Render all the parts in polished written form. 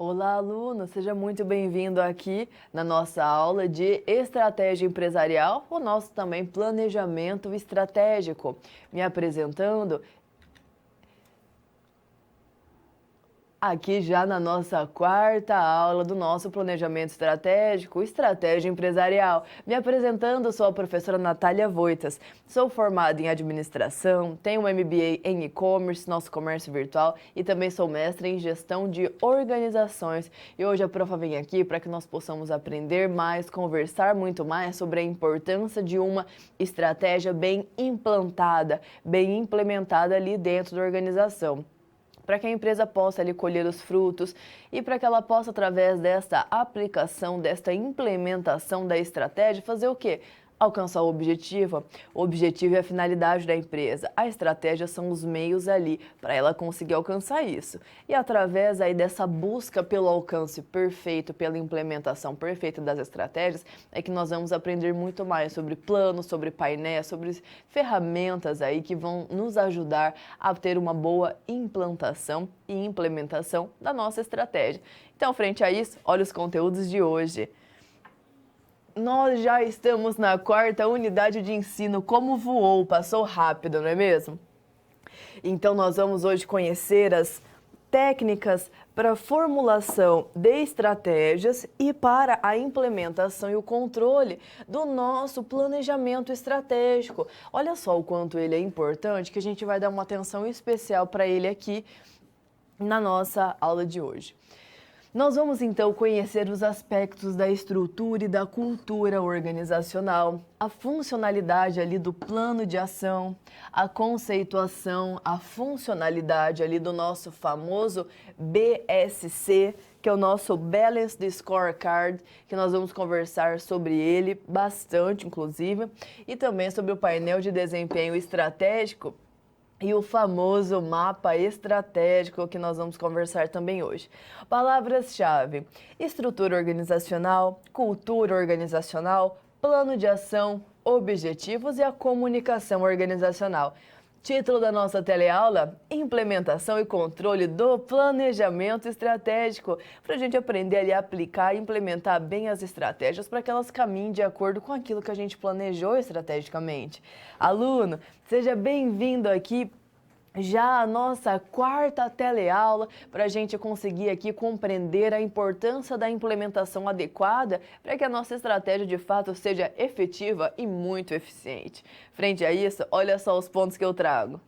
Olá, aluno! Seja muito bem-vindo aqui na nossa aula de Estratégia Empresarial, o nosso também Planejamento Estratégico. Me apresentando, aqui já na nossa quarta aula do nosso planejamento estratégico, estratégia empresarial. Me apresentando, sou a professora Natália Voitas. Sou formada em administração, tenho um MBA em e-commerce, nosso comércio virtual, e também sou mestra em gestão de organizações. E hoje a profa vem aqui para que nós possamos aprender mais, conversar muito mais sobre a importância de uma estratégia bem implantada, bem implementada ali dentro da organização, para que a empresa possa ali colher os frutos e para que ela possa, através desta aplicação, desta implementação da estratégia, fazer o quê? Alcançar o objetivo. O objetivo é a finalidade da empresa. A estratégia são os meios ali para ela conseguir alcançar isso. E através aí dessa busca pelo alcance perfeito, pela implementação perfeita das estratégias, é que nós vamos aprender muito mais sobre planos, sobre painéis, sobre ferramentas aí que vão nos ajudar a ter uma boa implantação e implementação da nossa estratégia. Então, frente a isso, olha os conteúdos de hoje. Nós já estamos na quarta unidade de ensino. Como voou, passou rápido, não é mesmo? Então, nós vamos hoje conhecer as técnicas para a formulação de estratégias e para a implementação e o controle do nosso planejamento estratégico. Olha só o quanto ele é importante, que a gente vai dar uma atenção especial para ele aqui na nossa aula de hoje. Nós vamos então conhecer os aspectos da estrutura e da cultura organizacional, a funcionalidade ali do plano de ação, a conceituação, a funcionalidade ali do nosso famoso BSC, que é o nosso Balanced Scorecard, que nós vamos conversar sobre ele bastante, inclusive, e também sobre o painel de desempenho estratégico e o famoso mapa estratégico que nós vamos conversar também hoje. Palavras-chave: estrutura organizacional, cultura organizacional, plano de ação, objetivos e a comunicação organizacional. Título da nossa teleaula: Implementação e controle do planejamento estratégico, para a gente aprender ali a aplicar e implementar bem as estratégias para que elas caminhem de acordo com aquilo que a gente planejou estrategicamente. Aluno, seja bem-vindo aqui já a nossa quarta teleaula para a gente conseguir aqui compreender a importância da implementação adequada para que a nossa estratégia de fato seja efetiva e muito eficiente. Frente a isso, olha só os pontos que eu trago.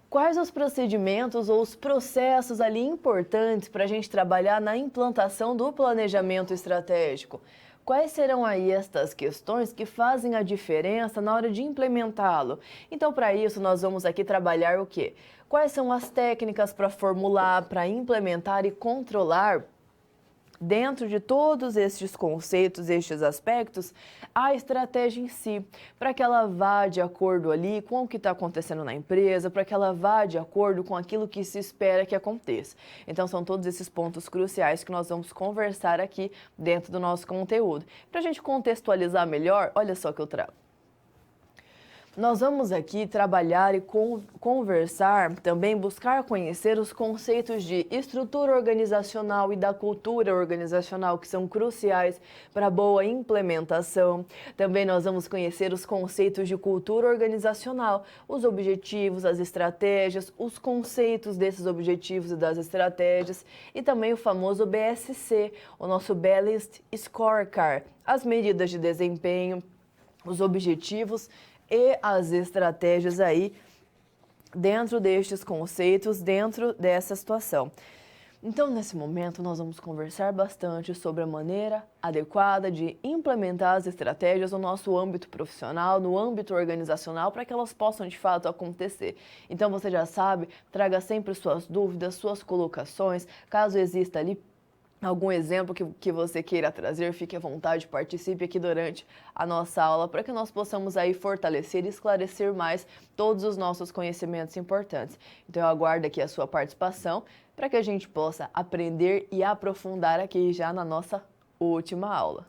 Quais os procedimentos ou os processos ali importantes para a gente trabalhar na implantação do planejamento estratégico? Quais serão aí estas questões que fazem a diferença na hora de implementá-lo? Então, para isso, nós vamos aqui trabalhar o quê? Quais são as técnicas para formular, para implementar e controlar, dentro de todos estes conceitos, estes aspectos, a estratégia em si, para que ela vá de acordo ali com o que está acontecendo na empresa, para que ela vá de acordo com aquilo que se espera que aconteça. Então, são todos esses pontos cruciais que nós vamos conversar aqui dentro do nosso conteúdo. Para a gente contextualizar melhor, olha só o que eu trago. Nós vamos aqui trabalhar e conversar, também buscar conhecer os conceitos de estrutura organizacional e da cultura organizacional, que são cruciais para a boa implementação. Também nós vamos conhecer os conceitos de cultura organizacional, os objetivos, as estratégias, os conceitos desses objetivos e das estratégias, e também o famoso BSC, o nosso Balanced Scorecard, as medidas de desempenho, os objetivos e as estratégias aí dentro destes conceitos, dentro dessa situação. Então, nesse momento, nós vamos conversar bastante sobre a maneira adequada de implementar as estratégias no nosso âmbito profissional, no âmbito organizacional, para que elas possam de fato acontecer. Então, você já sabe, traga sempre suas dúvidas, suas colocações, caso exista ali algum exemplo que você queira trazer, fique à vontade, participe aqui durante a nossa aula para que nós possamos aí fortalecer e esclarecer mais todos os nossos conhecimentos importantes. Então eu aguardo aqui a sua participação para que a gente possa aprender e aprofundar aqui já na nossa última aula.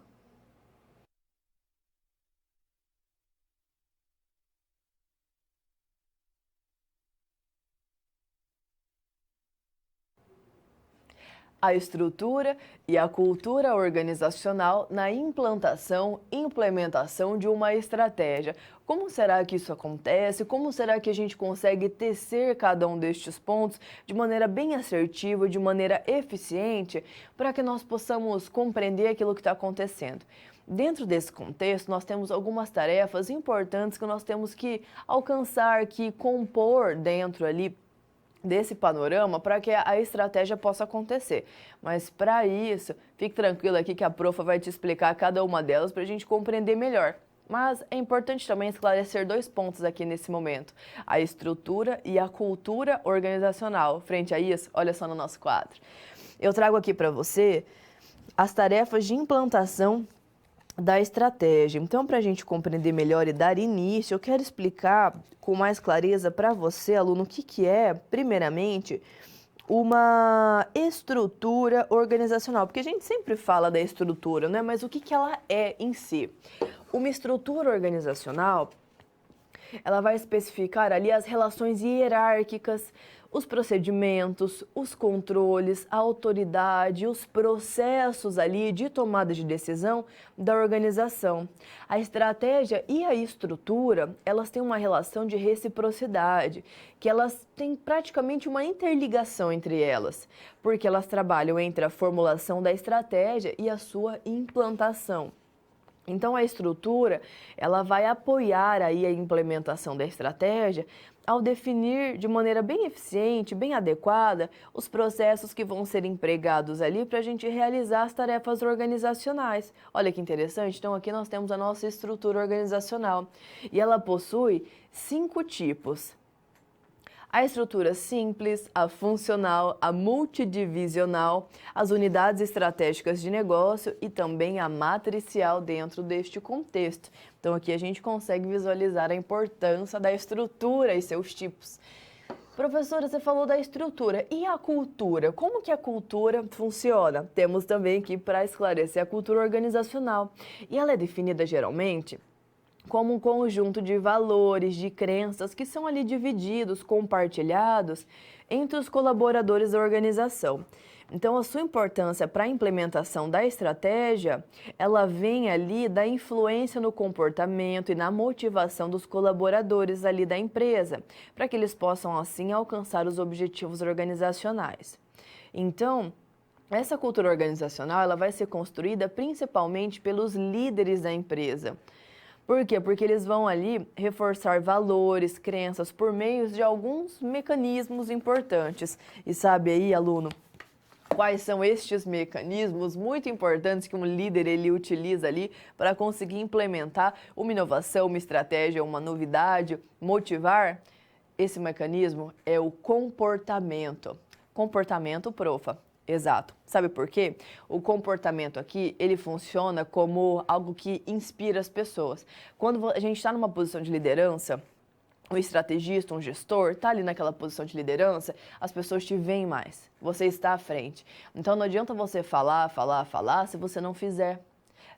a estrutura e a cultura organizacional na implantação e implementação de uma estratégia. Como será que isso acontece? Como será que a gente consegue tecer cada um destes pontos de maneira bem assertiva, de maneira eficiente, para que nós possamos compreender aquilo que está acontecendo? Dentro desse contexto, nós temos algumas tarefas importantes que nós temos que alcançar, que compor dentro ali desse panorama para que a estratégia possa acontecer. Mas para isso, fique tranquilo aqui que a profa vai te explicar cada uma delas para a gente compreender melhor. Mas é importante também esclarecer 2 pontos aqui nesse momento: a estrutura e a cultura organizacional. Frente a isso, olha só no nosso quadro. Eu trago aqui para você as tarefas de implantação da estratégia. Então, para a gente compreender melhor e dar início, eu quero explicar com mais clareza para você, aluno, o que é, primeiramente, uma estrutura organizacional. Porque a gente sempre fala da estrutura, né? Mas o que ela é em si? Uma estrutura organizacional, ela vai especificar ali as relações hierárquicas, os procedimentos, os controles, a autoridade, os processos ali de tomada de decisão da organização. A estratégia e a estrutura, elas têm uma relação de reciprocidade, que elas têm praticamente uma interligação entre elas, porque elas trabalham entre a formulação da estratégia e a sua implantação. Então, a estrutura, ela vai apoiar aí a implementação da estratégia ao definir de maneira bem eficiente, bem adequada, os processos que vão ser empregados ali para a gente realizar as tarefas organizacionais. Olha que interessante, então aqui nós temos a nossa estrutura organizacional e ela possui 5 tipos. A estrutura simples, a funcional, a multidivisional, as unidades estratégicas de negócio e também a matricial dentro deste contexto. Então aqui a gente consegue visualizar a importância da estrutura e seus tipos. Professora, você falou da estrutura. E a cultura? Como que a cultura funciona? Temos também aqui para esclarecer a cultura organizacional. E ela é definida geralmente como um conjunto de valores, de crenças que são ali divididos, compartilhados entre os colaboradores da organização. Então, a sua importância para a implementação da estratégia, ela vem ali da influência no comportamento e na motivação dos colaboradores ali da empresa, para que eles possam, assim, alcançar os objetivos organizacionais. Então, essa cultura organizacional, ela vai ser construída principalmente pelos líderes da empresa. Por quê? Porque eles vão ali reforçar valores, crenças por meio de alguns mecanismos importantes. E sabe aí, aluno, quais são estes mecanismos muito importantes que um líder ele utiliza ali para conseguir implementar uma inovação, uma estratégia, uma novidade, motivar? Esse mecanismo é o comportamento. Comportamento, profa. Exato. Sabe por quê? O comportamento aqui, ele funciona como algo que inspira as pessoas. Quando a gente está numa posição de liderança, um estrategista, um gestor, está ali naquela posição de liderança, as pessoas te veem mais. Você está à frente. Então não adianta você falar se você não fizer.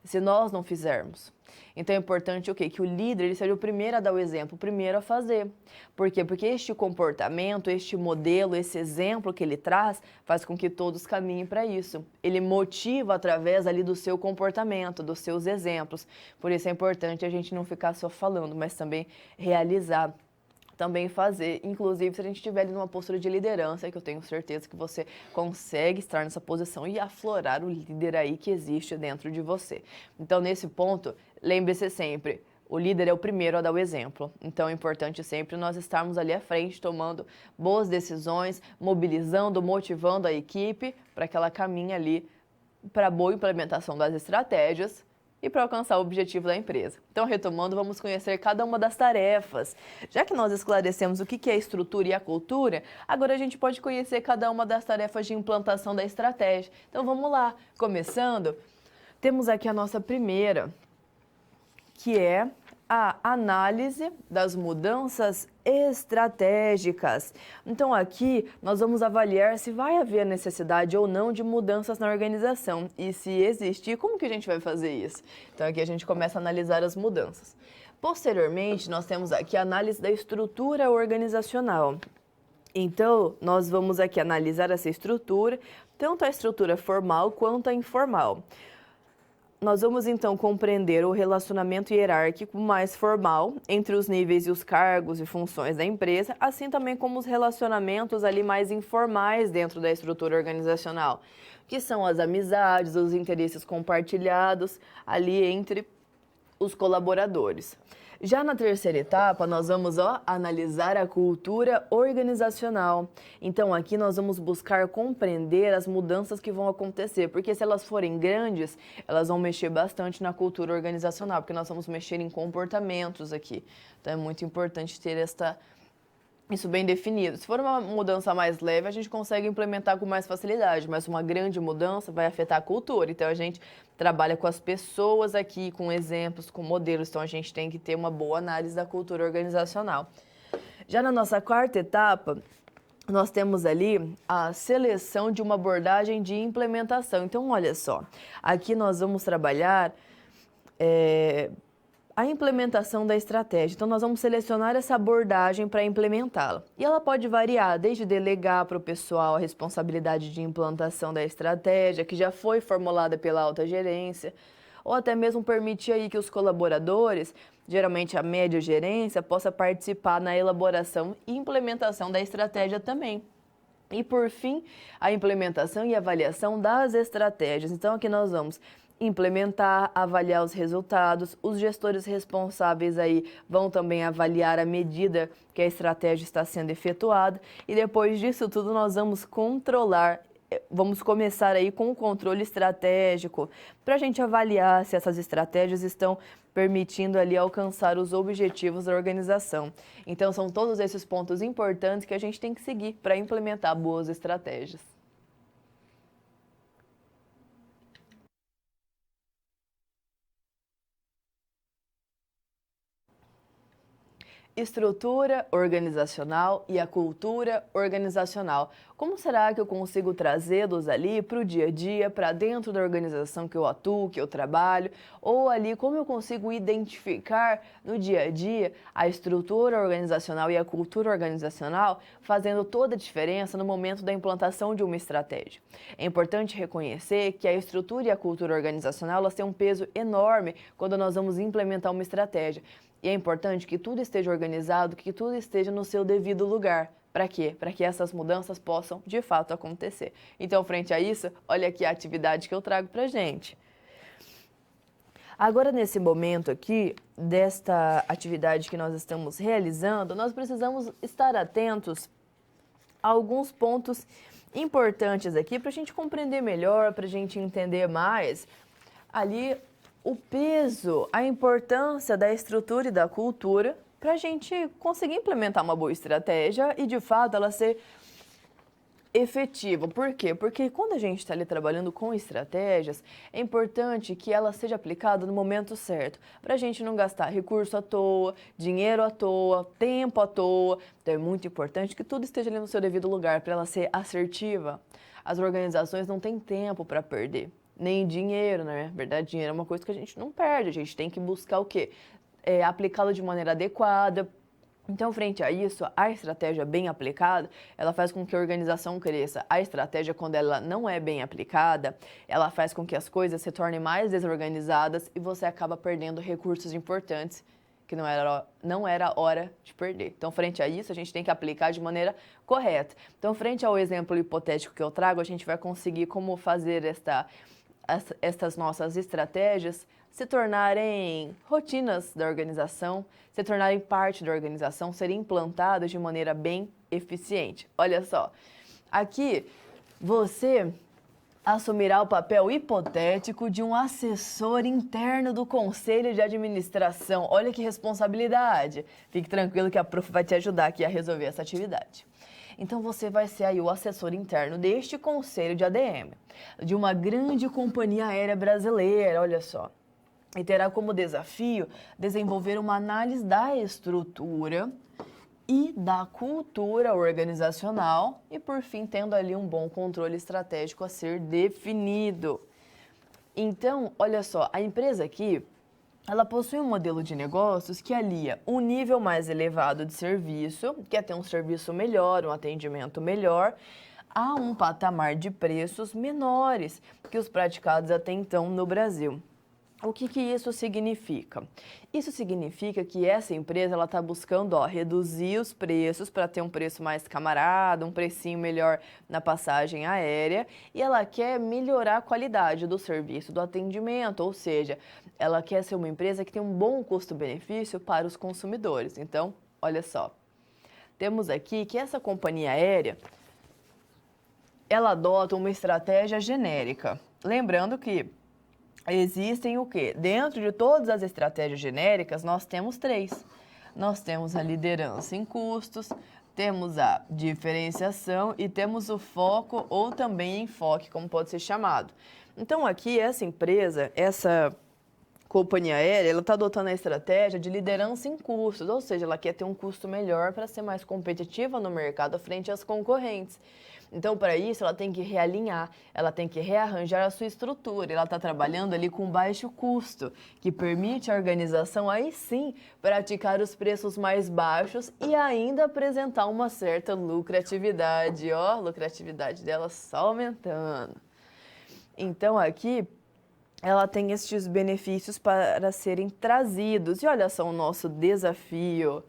Se nós não fizermos. Então é importante o quê? Que o líder ele seja o primeiro a dar o exemplo, o primeiro a fazer. Por quê? Porque este comportamento, este modelo, esse exemplo que ele traz, faz com que todos caminhem para isso. Ele motiva através ali do seu comportamento, dos seus exemplos. Por isso é importante a gente não ficar só falando, mas também realizar. Também fazer, inclusive se a gente estiver ali numa postura de liderança, que eu tenho certeza que você consegue estar nessa posição e aflorar o líder aí que existe dentro de você. Então, nesse ponto, lembre-se sempre, o líder é o primeiro a dar o exemplo. Então, é importante sempre nós estarmos ali à frente, tomando boas decisões, mobilizando, motivando a equipe para que ela caminhe ali para a boa implementação das estratégias e para alcançar o objetivo da empresa. Então, retomando, vamos conhecer cada uma das tarefas. Já que nós esclarecemos o que é a estrutura e a cultura, agora a gente pode conhecer cada uma das tarefas de implantação da estratégia. Então, vamos lá. Começando, temos aqui a nossa primeira, que é a análise das mudanças estratégicas. Então aqui nós vamos avaliar se vai haver necessidade ou não de mudanças na organização e se existir, como que a gente vai fazer isso? Então aqui a gente começa a analisar as mudanças. Posteriormente, nós temos aqui a análise da estrutura organizacional. Então, nós vamos aqui analisar essa estrutura, tanto a estrutura formal quanto a informal. Nós vamos então compreender o relacionamento hierárquico mais formal entre os níveis e os cargos e funções da empresa, assim também como os relacionamentos ali mais informais dentro da estrutura organizacional, que são as amizades, os interesses compartilhados ali entre os colaboradores. Já na terceira etapa, nós vamos analisar a cultura organizacional. Então, aqui nós vamos buscar compreender as mudanças que vão acontecer, porque se elas forem grandes, elas vão mexer bastante na cultura organizacional, porque nós vamos mexer em comportamentos aqui. Então, é muito importante ter isso bem definido. Se for uma mudança mais leve, a gente consegue implementar com mais facilidade, mas uma grande mudança vai afetar a cultura. Então, a gente trabalha com as pessoas aqui, com exemplos, com modelos. Então, a gente tem que ter uma boa análise da cultura organizacional. Já na nossa quarta etapa, nós temos ali a seleção de uma abordagem de implementação. Então, olha só, aqui nós vamos trabalhar a implementação da estratégia. Então, nós vamos selecionar essa abordagem para implementá-la. E ela pode variar, desde delegar para o pessoal a responsabilidade de implantação da estratégia, que já foi formulada pela alta gerência, ou até mesmo permitir aí que os colaboradores, geralmente a média gerência, possa participar na elaboração e implementação da estratégia também. E, por fim, a implementação e avaliação das estratégias. Então, aqui nós vamos implementar, avaliar os resultados. Os gestores responsáveis aí vão também avaliar a medida que a estratégia está sendo efetuada e depois disso tudo nós vamos controlar, vamos começar aí com o controle estratégico para a gente avaliar se essas estratégias estão permitindo ali alcançar os objetivos da organização. Então são todos esses pontos importantes que a gente tem que seguir para implementar boas estratégias. Estrutura organizacional e a cultura organizacional. Como será que eu consigo trazê-los ali para o dia a dia, para dentro da organização que eu atuo, que eu trabalho, ou ali como eu consigo identificar no dia a dia a estrutura organizacional e a cultura organizacional, fazendo toda a diferença no momento da implantação de uma estratégia. É importante reconhecer que a estrutura e a cultura organizacional elas têm um peso enorme quando nós vamos implementar uma estratégia. E é importante que tudo esteja organizado, que tudo esteja no seu devido lugar. Para quê? Para que essas mudanças possam, de fato, acontecer. Então, frente a isso, olha aqui a atividade que eu trago para a gente. Agora, nesse momento aqui, desta atividade que nós estamos realizando, nós precisamos estar atentos a alguns pontos importantes aqui para a gente compreender melhor, para a gente entender mais ali o peso, a importância da estrutura e da cultura para a gente conseguir implementar uma boa estratégia e, de fato, ela ser efetiva. Por quê? Porque quando a gente está ali trabalhando com estratégias, é importante que ela seja aplicada no momento certo, para a gente não gastar recurso à toa, dinheiro à toa, tempo à toa. Então, é muito importante que tudo esteja ali no seu devido lugar para ela ser assertiva. As organizações não têm tempo para perder. Nem dinheiro, né? Na verdade, dinheiro é uma coisa que a gente não perde, a gente tem que buscar o quê? Aplicá-lo de maneira adequada. Então, frente a isso, a estratégia bem aplicada, ela faz com que a organização cresça. A estratégia, quando ela não é bem aplicada, ela faz com que as coisas se tornem mais desorganizadas e você acaba perdendo recursos importantes que não era hora de perder. Então, frente a isso, a gente tem que aplicar de maneira correta. Então, frente ao exemplo hipotético que eu trago, a gente vai conseguir como fazer estas nossas estratégias se tornarem rotinas da organização, se tornarem parte da organização, serem implantadas de maneira bem eficiente. Olha só, aqui você assumirá o papel hipotético de um assessor interno do Conselho de Administração. Olha que responsabilidade! Fique tranquilo que a prof vai te ajudar aqui a resolver essa atividade. Então, você vai ser aí o assessor interno deste conselho de ADM, de uma grande companhia aérea brasileira, olha só. E terá como desafio desenvolver uma análise da estrutura e da cultura organizacional e, por fim, tendo ali um bom controle estratégico a ser definido. Então, olha só, a empresa aqui, ela possui um modelo de negócios que alia um nível mais elevado de serviço, que é ter um serviço melhor, um atendimento melhor, a um patamar de preços menores que os praticados até então no Brasil. O que isso significa? Isso significa que essa empresa está buscando reduzir os preços para ter um preço mais camarada, um precinho melhor na passagem aérea, e ela quer melhorar a qualidade do serviço, do atendimento, ou seja, ela quer ser uma empresa que tem um bom custo-benefício para os consumidores. Então, olha só, temos aqui que essa companhia aérea ela adota uma estratégia genérica. Lembrando que existem o quê? Dentro de todas as estratégias genéricas, nós temos 3. Nós temos a liderança em custos, temos a diferenciação e temos o foco ou também enfoque, como pode ser chamado. Então, aqui, essa empresa, essa companhia aérea, ela está adotando a estratégia de liderança em custos, ou seja, ela quer ter um custo melhor para ser mais competitiva no mercado frente às concorrentes. Então, para isso, ela tem que realinhar, ela tem que rearranjar a sua estrutura. Ela está trabalhando ali com baixo custo, que permite à organização, aí sim, praticar os preços mais baixos e ainda apresentar uma certa lucratividade. Ó, a lucratividade dela só aumentando. Então, aqui, ela tem estes benefícios para serem trazidos. E olha só o nosso desafio.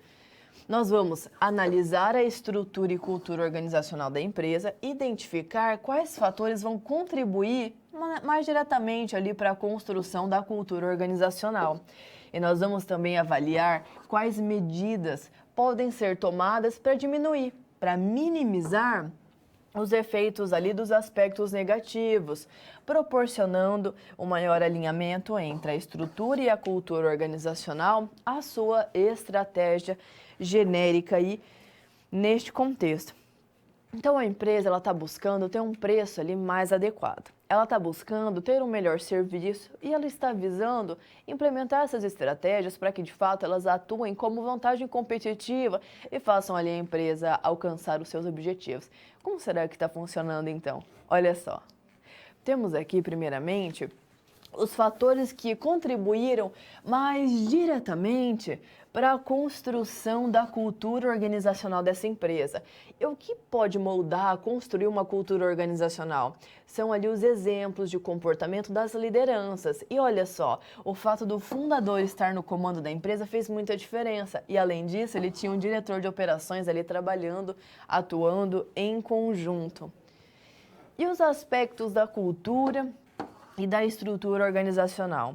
Nós vamos analisar a estrutura e cultura organizacional da empresa, identificar quais fatores vão contribuir mais diretamente ali para a construção da cultura organizacional. E nós vamos também avaliar quais medidas podem ser tomadas para diminuir, para minimizar os efeitos ali dos aspectos negativos, proporcionando um maior alinhamento entre a estrutura e a cultura organizacional, a sua estratégia genérica aí neste contexto. Então, a empresa ela está buscando ter um preço ali mais adequado. Ela está buscando ter um melhor serviço e ela está visando implementar essas estratégias para que, de fato, elas atuem como vantagem competitiva e façam ali a empresa alcançar os seus objetivos. Como será que está funcionando, então? Olha só. Temos aqui, primeiramente, os fatores que contribuíram mais diretamente para a construção da cultura organizacional dessa empresa. E o que pode moldar, construir uma cultura organizacional? São ali os exemplos de comportamento das lideranças. E olha só, o fato do fundador estar no comando da empresa fez muita diferença. E além disso, ele tinha um diretor de operações ali trabalhando, atuando em conjunto. E os aspectos da cultura e da estrutura organizacional.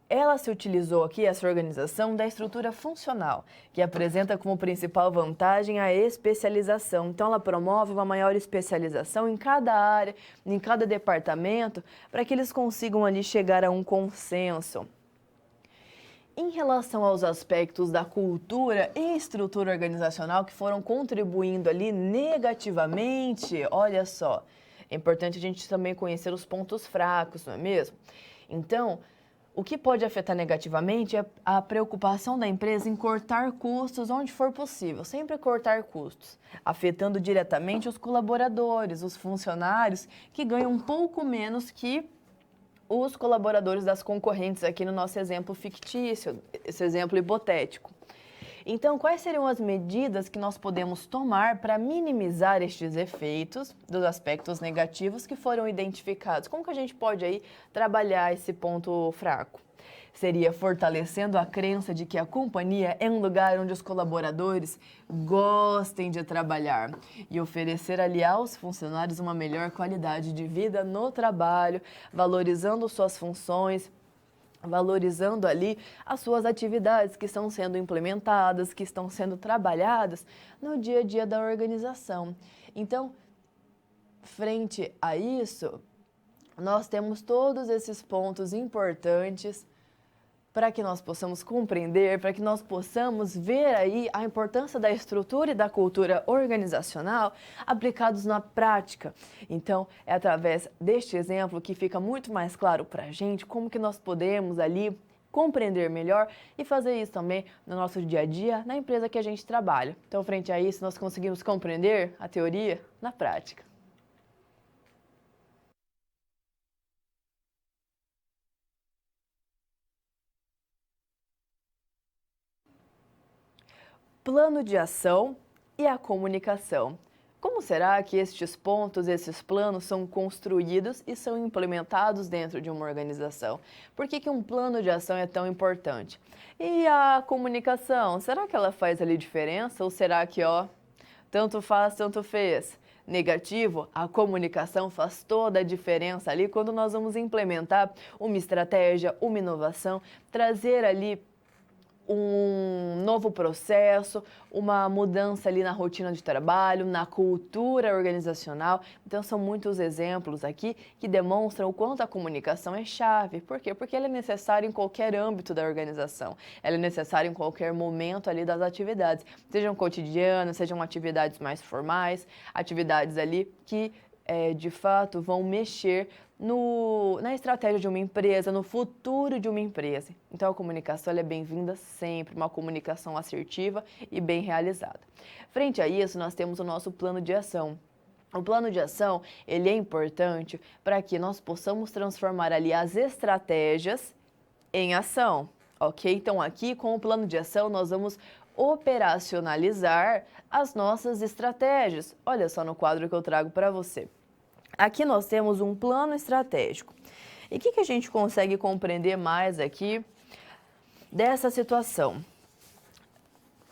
Ela se utilizou aqui, essa organização, da estrutura funcional, que apresenta como principal vantagem a especialização. Então, ela promove uma maior especialização em cada área, em cada departamento, para que eles consigam ali chegar a um consenso. Em relação aos aspectos da cultura e estrutura organizacional que foram contribuindo ali negativamente, olha só, é importante a gente também conhecer os pontos fracos, não é mesmo? Então, o que pode afetar negativamente é a preocupação da empresa em cortar custos onde for possível, sempre cortar custos, afetando diretamente os colaboradores, os funcionários que ganham um pouco menos que os colaboradores das concorrentes aqui no nosso exemplo fictício, esse exemplo hipotético. Então, quais seriam as medidas que nós podemos tomar para minimizar estes efeitos dos aspectos negativos que foram identificados? Como que a gente pode aí trabalhar esse ponto fraco? Seria fortalecendo a crença de que a companhia é um lugar onde os colaboradores gostem de trabalhar e oferecer ali aos funcionários uma melhor qualidade de vida no trabalho, valorizando suas funções, valorizando ali as suas atividades que estão sendo implementadas, que estão sendo trabalhadas no dia a dia da organização. Então, frente a isso, nós temos todos esses pontos importantes para que nós possamos compreender, para que nós possamos ver aí a importância da estrutura e da cultura organizacional aplicados na prática. Então, é através deste exemplo que fica muito mais claro para a gente como que nós podemos ali compreender melhor e fazer isso também no nosso dia a dia, na empresa que a gente trabalha. Então, frente a isso, nós conseguimos compreender a teoria na prática. plano de ação e a comunicação. Como será que estes pontos, esses planos são construídos e são implementados dentro de uma organização? Por que um plano de ação é tão importante? E a comunicação, será que ela faz ali diferença ou será que, tanto faz, tanto fez? Negativo, a comunicação faz toda a diferença ali quando nós vamos implementar uma estratégia, uma inovação, trazer ali um novo processo, uma mudança ali na rotina de trabalho, na cultura organizacional. Então, são muitos exemplos aqui que demonstram o quanto a comunicação é chave. Por quê? Porque ela é necessária em qualquer âmbito da organização. Ela é necessária em qualquer momento ali das atividades, sejam cotidianas, sejam atividades mais formais, atividades ali que de fato vão mexer na estratégia de uma empresa, no futuro de uma empresa. Então, a comunicação ela é bem-vinda sempre, uma comunicação assertiva e bem realizada. Frente a isso, nós temos o nosso plano de ação. O plano de ação, ele é importante para que nós possamos transformar ali as estratégias em ação, ok? Então, aqui com o plano de ação, nós vamos operacionalizar as nossas estratégias. Olha só no quadro que eu trago para você. Aqui nós temos um plano estratégico. E o que a gente consegue compreender mais aqui dessa situação?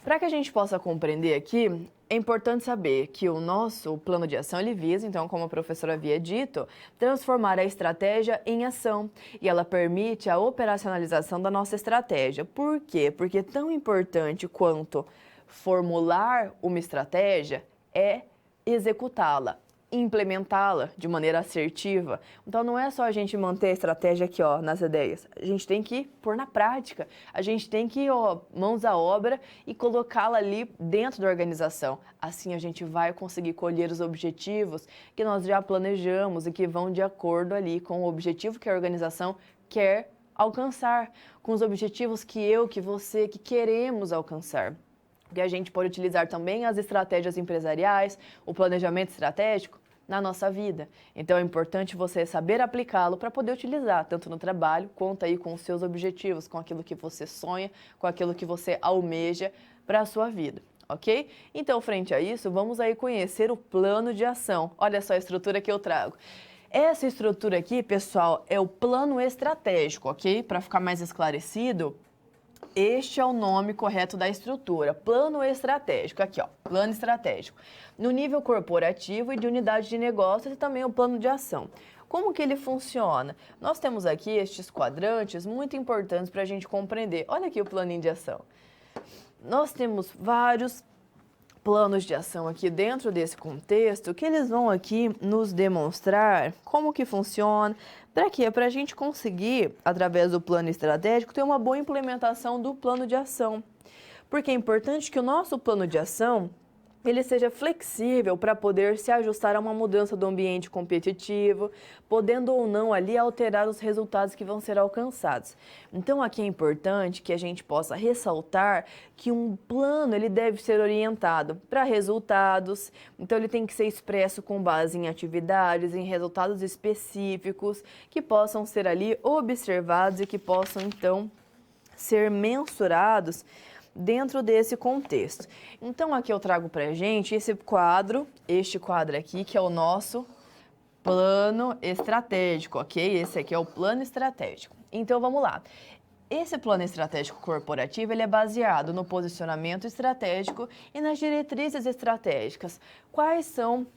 Para que a gente possa compreender aqui, é importante saber que o nosso plano de ação ele visa, então, como a professora havia dito, transformar a estratégia em ação. E ela permite a operacionalização da nossa estratégia. Por quê? Porque tão importante quanto formular uma estratégia é executá-la, implementá-la de maneira assertiva. Então, não é só a gente manter a estratégia aqui, nas ideias. A gente tem que pôr na prática. A gente tem que, mãos à obra e colocá-la ali dentro da organização. Assim, a gente vai conseguir colher os objetivos que nós já planejamos e que vão de acordo ali com o objetivo que a organização quer alcançar, com os objetivos que você, que queremos alcançar. E a gente pode utilizar também as estratégias empresariais, o planejamento estratégico na nossa vida. Então é importante você saber aplicá-lo para poder utilizar, tanto no trabalho, quanto aí com os seus objetivos, com aquilo que você sonha, com aquilo que você almeja para a sua vida, ok? Então, frente a isso, vamos aí conhecer o plano de ação. Olha só a estrutura que eu trago. Essa estrutura aqui, pessoal, é o plano estratégico, ok? Para ficar mais esclarecido, este é o nome correto da estrutura, plano estratégico, aqui plano estratégico. No nível corporativo e de unidade de negócios e também o plano de ação. Como que ele funciona? Nós temos aqui estes quadrantes muito importantes para a gente compreender. Olha aqui o planinho de ação. Nós temos vários planos de ação aqui dentro desse contexto que eles vão aqui nos demonstrar como que funciona. Para quê? Para a gente conseguir, através do plano estratégico, ter uma boa implementação do plano de ação. Porque é importante que o nosso plano de ação ele seja flexível para poder se ajustar a uma mudança do ambiente competitivo, podendo ou não ali alterar os resultados que vão ser alcançados. Então aqui é importante que a gente possa ressaltar que um plano ele deve ser orientado para resultados, então ele tem que ser expresso com base em atividades, em resultados específicos que possam ser ali observados e que possam então ser mensurados dentro desse contexto. Então, aqui eu trago para a gente este quadro aqui, que é o nosso plano estratégico, ok? Esse aqui é o plano estratégico. Então, vamos lá. Esse plano estratégico corporativo ele é baseado no posicionamento estratégico e nas diretrizes estratégicas. Quais são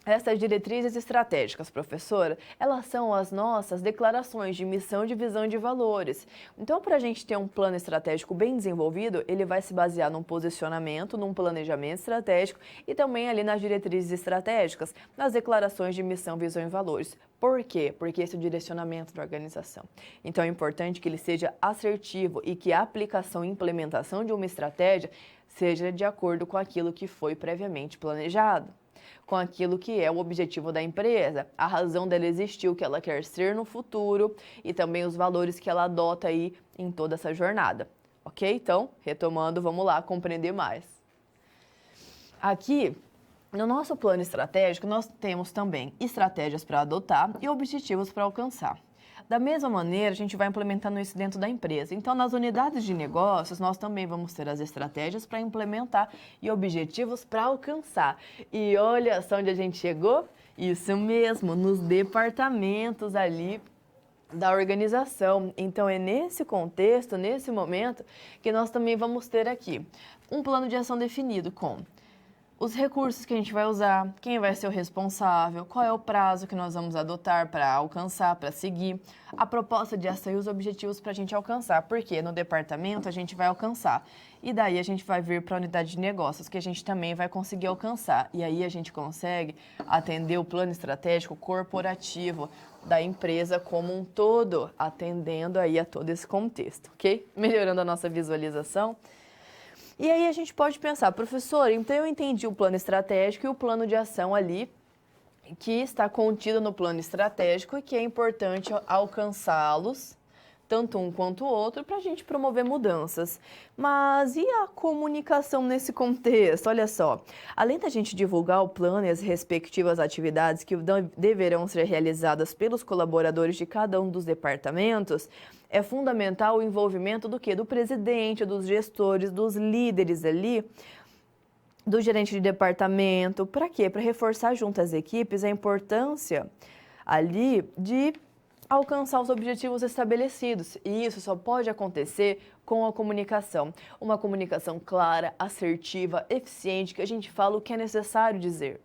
essas diretrizes estratégicas, professora? Elas são as nossas declarações de missão, de visão e de valores. Então, para a gente ter um plano estratégico bem desenvolvido, ele vai se basear num posicionamento, num planejamento estratégico e também ali nas diretrizes estratégicas, nas declarações de missão, visão e valores. Por quê? Porque esse é o direcionamento da organização. Então, é importante que ele seja assertivo e que a aplicação e implementação de uma estratégia seja de acordo com aquilo que foi previamente planejado, com aquilo que é o objetivo da empresa, a razão dela existir, o que ela quer ser no futuro e também os valores que ela adota aí em toda essa jornada, ok? Então, retomando, vamos lá compreender mais. Aqui, no nosso plano estratégico, nós temos também estratégias para adotar e objetivos para alcançar. Da mesma maneira, a gente vai implementando isso dentro da empresa. Então, nas unidades de negócios, nós também vamos ter as estratégias para implementar e objetivos para alcançar. E olha só onde a gente chegou? Isso mesmo, nos departamentos ali da organização. Então, é nesse contexto, nesse momento, que nós também vamos ter aqui um plano de ação definido com os recursos que a gente vai usar, quem vai ser o responsável, qual é o prazo que nós vamos adotar para alcançar, para seguir, a proposta de ação e os objetivos para a gente alcançar, porque no departamento a gente vai alcançar e daí a gente vai vir para a unidade de negócios, que a gente também vai conseguir alcançar, e aí a gente consegue atender o plano estratégico corporativo da empresa como um todo, atendendo aí a todo esse contexto, ok? Melhorando a nossa visualização. E aí a gente pode pensar, professor, então eu entendi o plano estratégico e o plano de ação ali, que está contido no plano estratégico e que é importante alcançá-los, tanto um quanto o outro, para a gente promover mudanças. Mas e a comunicação nesse contexto? Olha só, além da gente divulgar o plano e as respectivas atividades que deverão ser realizadas pelos colaboradores de cada um dos departamentos, é fundamental o envolvimento do quê? Do presidente, dos gestores, dos líderes ali, do gerente de departamento. Para quê? Para reforçar junto às equipes a importância ali de alcançar os objetivos estabelecidos. E isso só pode acontecer com a comunicação. Uma comunicação clara, assertiva, eficiente, que a gente fala o que é necessário dizer.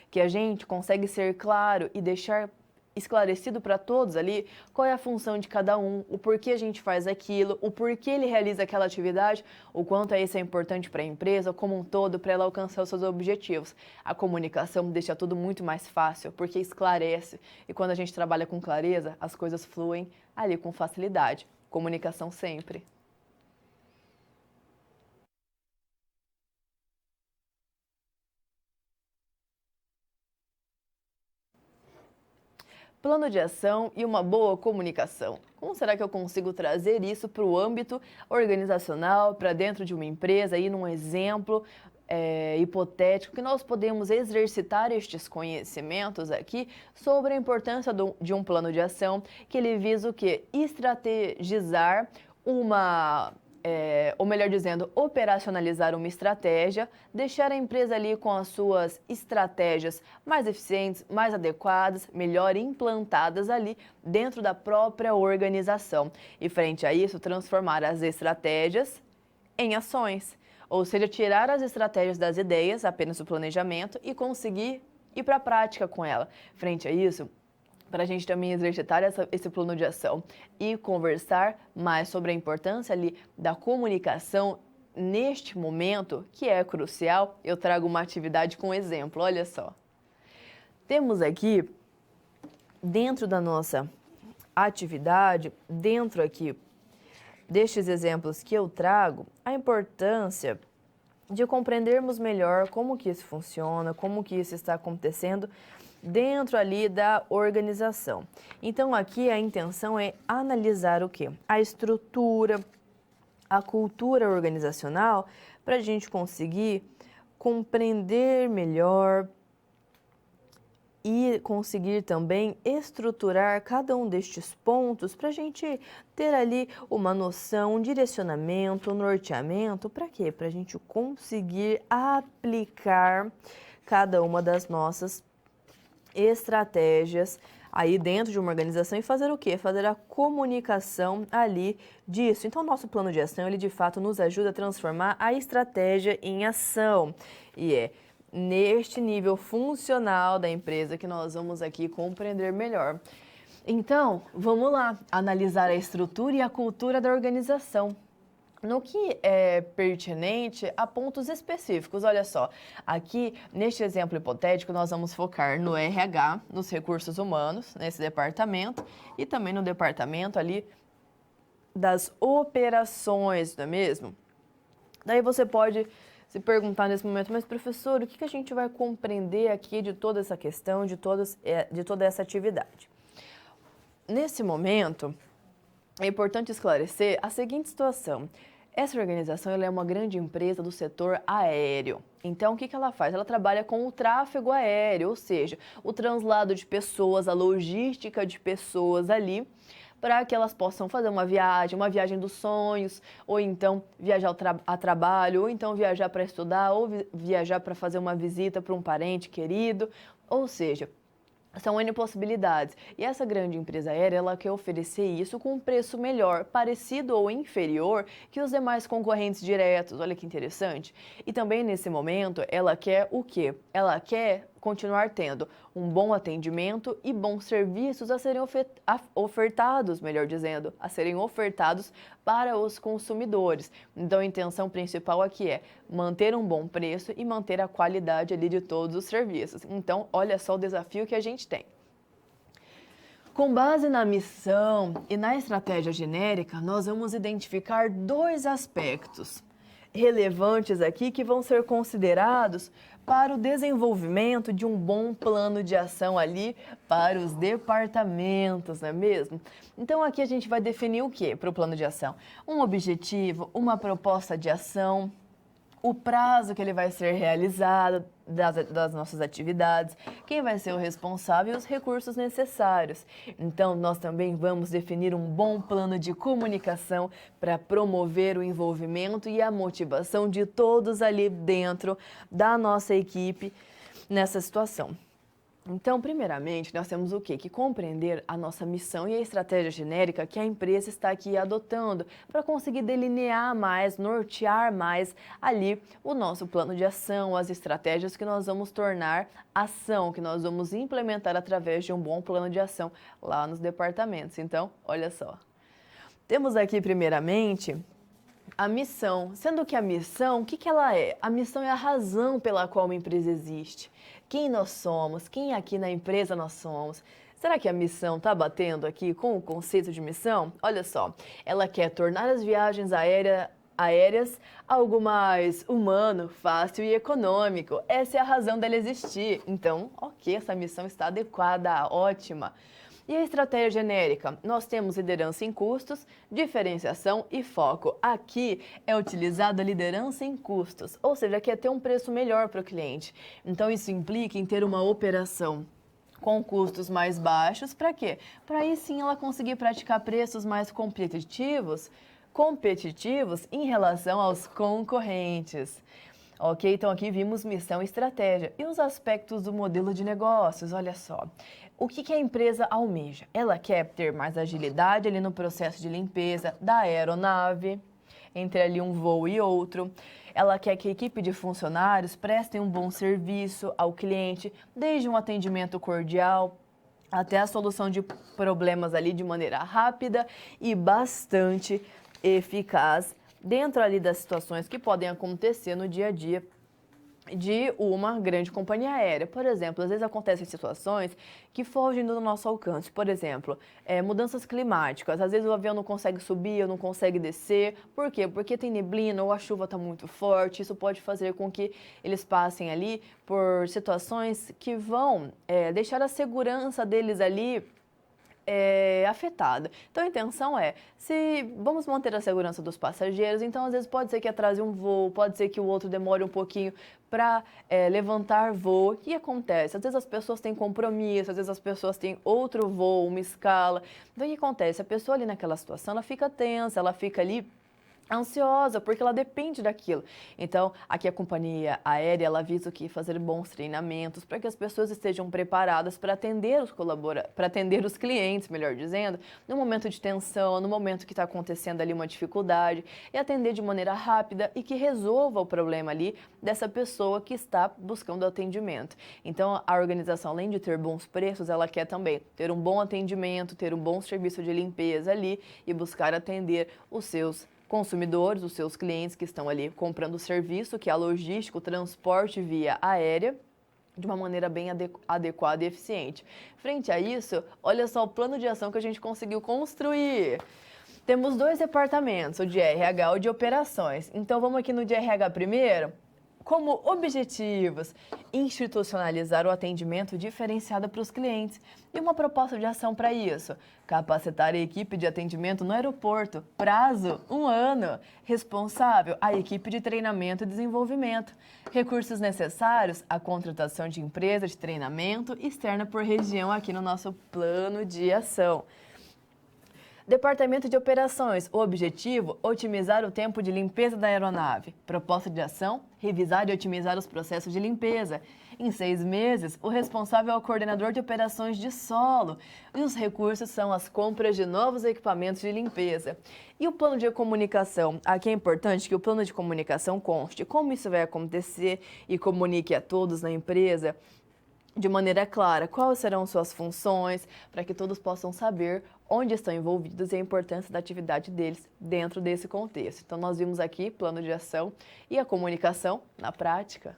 Que a gente consegue ser claro e deixar esclarecido para todos ali qual é a função de cada um, o porquê a gente faz aquilo, o porquê ele realiza aquela atividade, o quanto isso é importante para a empresa como um todo, para ela alcançar os seus objetivos. A comunicação deixa tudo muito mais fácil, porque esclarece, e quando a gente trabalha com clareza, as coisas fluem ali com facilidade. Comunicação sempre. Plano de ação e uma boa comunicação. Como será que eu consigo trazer isso para o âmbito organizacional, para dentro de uma empresa, aí num exemplo hipotético, que nós podemos exercitar estes conhecimentos aqui sobre a importância de um plano de ação, que ele visa o quê? Estrategizar ou melhor dizendo, operacionalizar uma estratégia, deixar a empresa ali com as suas estratégias mais eficientes, mais adequadas, melhor implantadas ali dentro da própria organização. E frente a isso, transformar as estratégias em ações. Ou seja, tirar as estratégias das ideias, apenas o planejamento, e conseguir ir para a prática com ela. Frente a isso, para a gente também exercitar esse plano de ação e conversar mais sobre a importância ali da comunicação neste momento, que é crucial, eu trago uma atividade com exemplo, olha só. Temos aqui, dentro da nossa atividade, dentro aqui destes exemplos que eu trago, a importância de compreendermos melhor como que isso funciona, como que isso está acontecendo dentro ali da organização. Então, aqui a intenção é analisar o quê? A estrutura, a cultura organizacional, para a gente conseguir compreender melhor e conseguir também estruturar cada um destes pontos para a gente ter ali uma noção, um direcionamento, um norteamento, para quê? Para a gente conseguir aplicar cada uma das nossas estratégias aí dentro de uma organização e fazer o quê? Fazer a comunicação ali disso. Então, o nosso plano de ação, ele de fato nos ajuda a transformar a estratégia em ação. E é neste nível funcional da empresa que nós vamos aqui compreender melhor. Então, vamos lá, analisar a estrutura e a cultura da organização. No que é pertinente a pontos específicos, olha só, aqui neste exemplo hipotético nós vamos focar no RH, nos recursos humanos, nesse departamento, e também no departamento ali das operações, não é mesmo? Daí você pode se perguntar nesse momento, mas professor, o que a gente vai compreender aqui de toda essa questão, de toda essa atividade? Nesse momento, é importante esclarecer a seguinte situação. Essa organização ela é uma grande empresa do setor aéreo. Então, o que ela faz? Ela trabalha com o tráfego aéreo, ou seja, o translado de pessoas, a logística de pessoas ali, para que elas possam fazer uma viagem dos sonhos, ou então viajar a trabalho, ou então viajar para estudar, ou viajar para fazer uma visita para um parente querido, ou seja, são N possibilidades. E essa grande empresa aérea, ela quer oferecer isso com um preço melhor, parecido ou inferior que os demais concorrentes diretos. Olha que interessante. E também nesse momento, ela quer o quê? Ela quer continuar tendo um bom atendimento e bons serviços a serem ofertados, melhor dizendo, a serem ofertados para os consumidores. Então, a intenção principal aqui é manter um bom preço e manter a qualidade ali de todos os serviços. Então, olha só o desafio que a gente tem. Com base na missão e na estratégia genérica, nós vamos identificar dois aspectos relevantes aqui que vão ser considerados para o desenvolvimento de um bom plano de ação ali para os departamentos, não é mesmo? Então aqui a gente vai definir o que para o plano de ação? Um objetivo, uma proposta de ação, o prazo que ele vai ser realizado das nossas atividades, quem vai ser o responsável e os recursos necessários. Então, nós também vamos definir um bom plano de comunicação para promover o envolvimento e a motivação de todos ali dentro da nossa equipe nessa situação. Então, primeiramente, nós temos o quê? Que compreender a nossa missão e a estratégia genérica que a empresa está aqui adotando para conseguir delinear mais, nortear mais ali o nosso plano de ação, as estratégias que nós vamos tornar ação, que nós vamos implementar através de um bom plano de ação lá nos departamentos. Então, olha só. Temos aqui, primeiramente, a missão, sendo que a missão, o que ela é? A missão é a razão pela qual uma empresa existe. Quem nós somos, quem aqui na empresa nós somos. Será que a missão está batendo aqui com o conceito de missão? Olha só, ela quer tornar as viagens aéreas algo mais humano, fácil e econômico. Essa é a razão dela existir. Então, ok, essa missão está adequada, ótima. E a estratégia genérica? Nós temos liderança em custos, diferenciação e foco. Aqui é utilizada a liderança em custos, ou seja, quer ter um preço melhor para o cliente. Então, isso implica em ter uma operação com custos mais baixos, para quê? Para aí sim ela conseguir praticar preços mais competitivos em relação aos concorrentes. Ok, então aqui vimos missão e estratégia. E os aspectos do modelo de negócios, olha só. O que a empresa almeja? Ela quer ter mais agilidade ali no processo de limpeza da aeronave, entre ali um voo e outro. Ela quer que a equipe de funcionários prestem um bom serviço ao cliente, desde um atendimento cordial até a solução de problemas ali de maneira rápida e bastante eficaz, dentro ali das situações que podem acontecer no dia a dia de uma grande companhia aérea. Por exemplo, às vezes acontecem situações que fogem do nosso alcance. Por exemplo, mudanças climáticas. Às vezes o avião não consegue subir ou não consegue descer. Por quê? Porque tem neblina ou a chuva está muito forte. Isso pode fazer com que eles passem ali por situações que vão deixar a segurança deles ali afetada. Então a intenção é, se vamos manter a segurança dos passageiros, então às vezes pode ser que atrase um voo, pode ser que o outro demore um pouquinho para levantar voo. O que acontece? Às vezes as pessoas têm compromisso, às vezes as pessoas têm outro voo, uma escala. Então o que acontece? A pessoa ali naquela situação, ela fica tensa, ela fica ali ansiosa, porque ela depende daquilo. Então, aqui a companhia aérea, ela visa o quê? Fazer bons treinamentos para que as pessoas estejam preparadas para atender para atender os clientes, melhor dizendo, no momento de tensão, no momento que está acontecendo ali uma dificuldade, e atender de maneira rápida e que resolva o problema ali dessa pessoa que está buscando atendimento. Então, a organização, além de ter bons preços, ela quer também ter um bom atendimento, ter um bom serviço de limpeza ali e buscar atender os seus consumidores, os seus clientes que estão ali comprando o serviço, que é a logística, o transporte via aérea, de uma maneira bem adequada e eficiente. Frente a isso, olha só o plano de ação que a gente conseguiu construir. Temos dois departamentos, o de RH e o de operações. Então, vamos aqui no de RH primeiro. como objetivos, institucionalizar o atendimento diferenciado para os clientes e uma proposta de ação para isso. Capacitar a equipe de atendimento no aeroporto. Prazo, 1 ano. Responsável, a equipe de treinamento e desenvolvimento. Recursos necessários, a contratação de empresa de treinamento externa por região aqui no nosso plano de ação. Departamento de Operações. O objetivo, otimizar o tempo de limpeza da aeronave. Proposta de ação, revisar e otimizar os processos de limpeza. Em 6 meses, o responsável é o coordenador de operações de solo. E os recursos são as compras de novos equipamentos de limpeza. E o plano de comunicação? Aqui é importante que o plano de comunicação conste como isso vai acontecer e comunique a todos na empresa de maneira clara quais serão suas funções, para que todos possam saber onde estão envolvidos e a importância da atividade deles dentro desse contexto. Então, nós vimos aqui plano de ação e a comunicação na prática.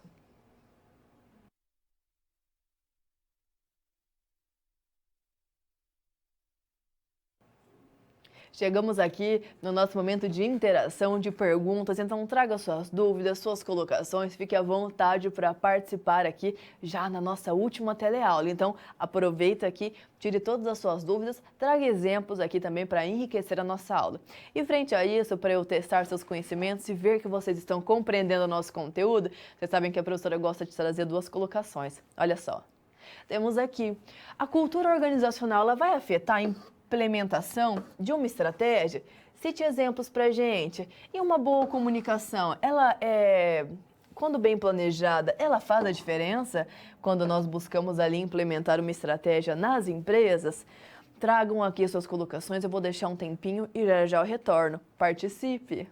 Chegamos aqui no nosso momento de interação, de perguntas, então traga suas dúvidas, suas colocações, fique à vontade para participar aqui já na nossa última teleaula. Então aproveita aqui, tire todas as suas dúvidas, traga exemplos aqui também para enriquecer a nossa aula. E frente a isso, para eu testar seus conhecimentos e ver que vocês estão compreendendo o nosso conteúdo, vocês sabem que a professora gosta de trazer 2 colocações. Olha só, temos aqui, a cultura organizacional ela vai afetar a implementação de uma estratégia? Cite exemplos para a gente. E uma boa comunicação, quando bem planejada, ela faz a diferença quando nós buscamos ali implementar uma estratégia nas empresas? Tragam aqui suas colocações, eu vou deixar um tempinho e já já eu retorno. Participe!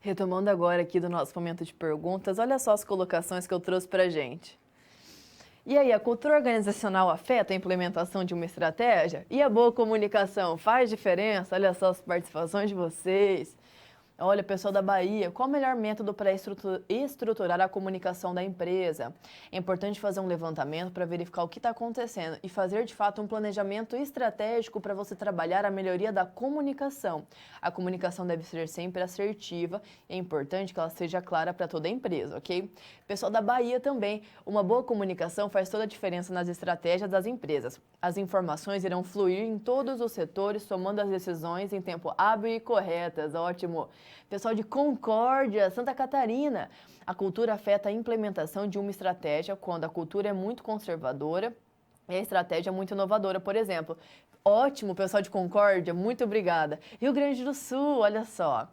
Retomando agora aqui do nosso momento de perguntas, olha só as colocações que eu trouxe para a gente. E aí, a cultura organizacional afeta a implementação de uma estratégia? E a boa comunicação faz diferença? Olha só as participações de vocês. Olha, pessoal da Bahia, qual o melhor método para estruturar a comunicação da empresa? É importante fazer um levantamento para verificar o que está acontecendo e fazer de fato um planejamento estratégico para você trabalhar a melhoria da comunicação. A comunicação deve ser sempre assertiva e é importante que ela seja clara para toda a empresa, ok? Pessoal da Bahia também, uma boa comunicação faz toda a diferença nas estratégias das empresas. As informações irão fluir em todos os setores, tomando as decisões em tempo hábil e corretas. Ótimo! Pessoal de Concórdia, Santa Catarina, a cultura afeta a implementação de uma estratégia quando a cultura é muito conservadora e a estratégia é muito inovadora, por exemplo. Ótimo, pessoal de Concórdia, muito obrigada. Rio Grande do Sul, olha só.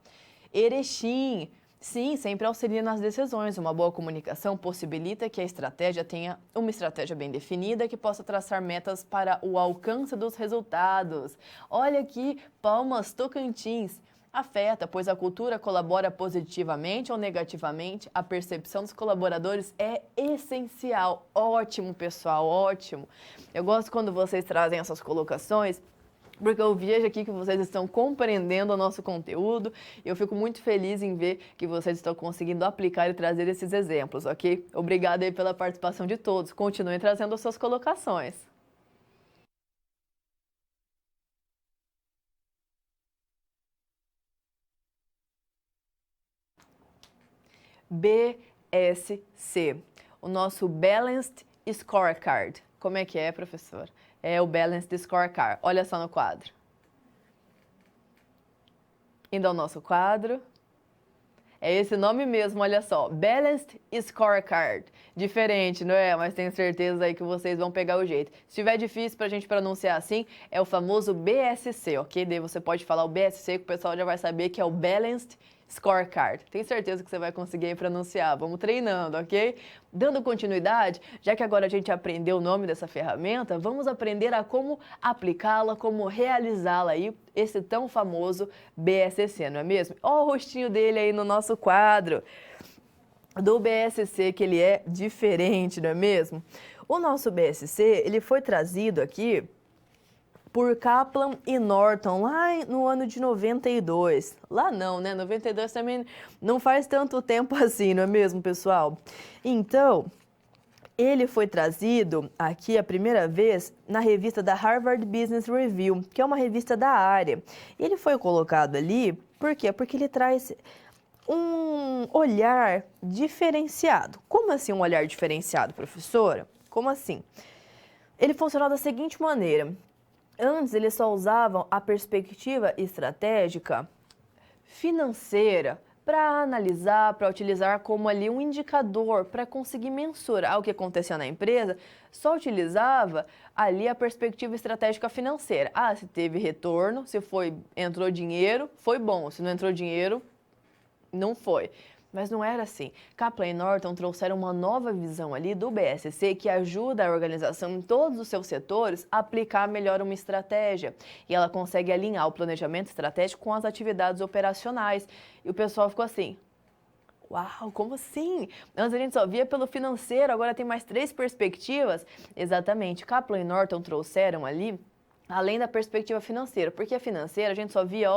Erechim, sim, sempre auxilia nas decisões. Uma boa comunicação possibilita que a estratégia tenha uma estratégia bem definida que possa traçar metas para o alcance dos resultados. Olha aqui, Palmas, Tocantins. Afeta, pois a cultura colabora positivamente ou negativamente, a percepção dos colaboradores é essencial. Ótimo, pessoal, ótimo. Eu gosto quando vocês trazem essas colocações, porque eu vejo aqui que vocês estão compreendendo o nosso conteúdo e eu fico muito feliz em ver que vocês estão conseguindo aplicar e trazer esses exemplos, ok? Obrigada aí pela participação de todos. Continuem trazendo as suas colocações. BSC, o nosso Balanced Scorecard. Como é que é, professor? É o Balanced Scorecard. Olha só no quadro. Indo ao nosso quadro. É esse nome mesmo, olha só. Balanced Scorecard. Diferente, não é? Mas tenho certeza aí que vocês vão pegar o jeito. Se estiver difícil pra gente pronunciar assim, é o famoso BSC, ok? Daí você pode falar o BSC que o pessoal já vai saber que é o Balanced Scorecard. Tenho certeza que você vai conseguir pronunciar. Vamos treinando, ok? Dando continuidade, já que agora a gente aprendeu o nome dessa ferramenta, vamos aprender a como aplicá-la, como realizá-la aí, esse tão famoso BSC, não é mesmo? Olha o rostinho dele aí no nosso quadro do BSC, que ele é diferente, não é mesmo? O nosso BSC, ele foi trazido aqui por Kaplan e Norton, lá no ano de 92. Lá não, né? 92 também não faz tanto tempo assim, não é mesmo, pessoal? Então, ele foi trazido aqui a primeira vez na revista da Harvard Business Review, que é uma revista da área. E ele foi colocado ali, por quê? Porque ele traz um olhar diferenciado. Como assim um olhar diferenciado, professora? Como assim? Ele funcionou da seguinte maneira. Antes, eles só usavam a perspectiva estratégica financeira para analisar, para utilizar como ali um indicador para conseguir mensurar o que acontecia na empresa, só utilizava ali a perspectiva estratégica financeira. Ah, se teve retorno, se entrou dinheiro, foi bom, se não entrou dinheiro, não foi. Mas não era assim. Kaplan e Norton trouxeram uma nova visão ali do BSC que ajuda a organização em todos os seus setores a aplicar melhor uma estratégia. E ela consegue alinhar o planejamento estratégico com as atividades operacionais. E o pessoal ficou assim, uau, como assim? Antes a gente só via pelo financeiro, agora tem mais 3 perspectivas? Exatamente, Kaplan e Norton trouxeram ali, além da perspectiva financeira, porque a financeira a gente só via,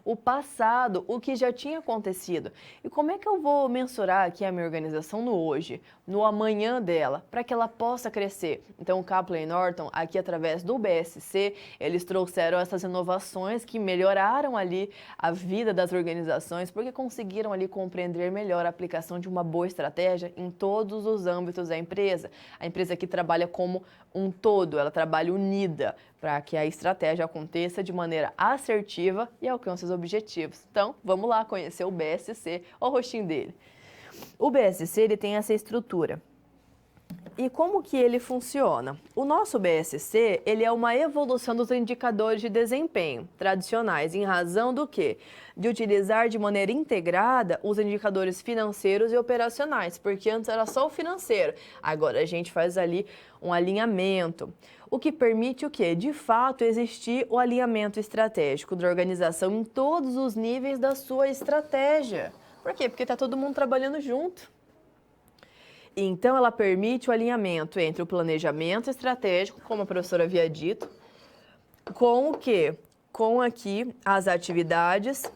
o passado, o que já tinha acontecido. E como é que eu vou mensurar aqui a minha organização no hoje, no amanhã dela, para que ela possa crescer? Então, o Kaplan e Norton, aqui através do BSC, eles trouxeram essas inovações que melhoraram ali a vida das organizações, porque conseguiram ali compreender melhor a aplicação de uma boa estratégia em todos os âmbitos da empresa. A empresa aqui trabalha como um todo, ela trabalha unida para que a estratégia aconteça de maneira assertiva e alcance os objetivos. Então, vamos lá conhecer o BSC, olha o rostinho dele. O BSC ele tem essa estrutura. E como que ele funciona? O nosso BSC, ele é uma evolução dos indicadores de desempenho tradicionais, em razão do quê? De utilizar de maneira integrada os indicadores financeiros e operacionais, porque antes era só o financeiro, agora a gente faz ali um alinhamento, o que permite o quê? De fato, existir o alinhamento estratégico da organização em todos os níveis da sua estratégia. Por quê? Porque está todo mundo trabalhando junto. Então, ela permite o alinhamento entre o planejamento estratégico, como a professora havia dito, com o quê? Com aqui as atividades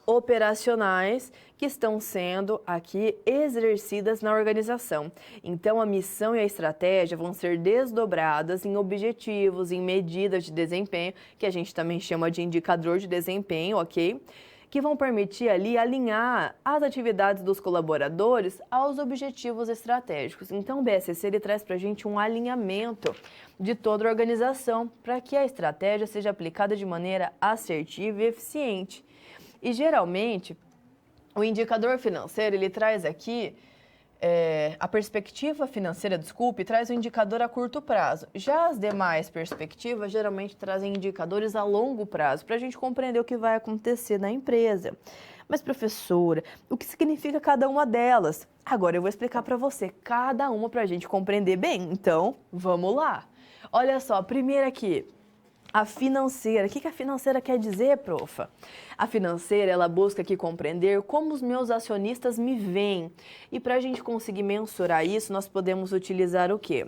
operacionais que estão sendo aqui exercidas na organização. Então, a missão e a estratégia vão ser desdobradas em objetivos, em medidas de desempenho, que a gente também chama de indicador de desempenho, ok? Que vão permitir ali alinhar as atividades dos colaboradores aos objetivos estratégicos. Então, o BSC ele traz para a gente um alinhamento de toda a organização para que a estratégia seja aplicada de maneira assertiva e eficiente. E, geralmente, o indicador financeiro ele traz aqui a perspectiva financeira, traz um indicador a curto prazo. Já as demais perspectivas geralmente trazem indicadores a longo prazo, para a gente compreender o que vai acontecer na empresa. Mas, professora, o que significa cada uma delas? Agora eu vou explicar para você cada uma para a gente compreender bem. Então, vamos lá. Olha só, a primeira aqui. A financeira. O que a financeira quer dizer, profa? A financeira, ela busca aqui compreender como os meus acionistas me veem. E para a gente conseguir mensurar isso, nós podemos utilizar o quê?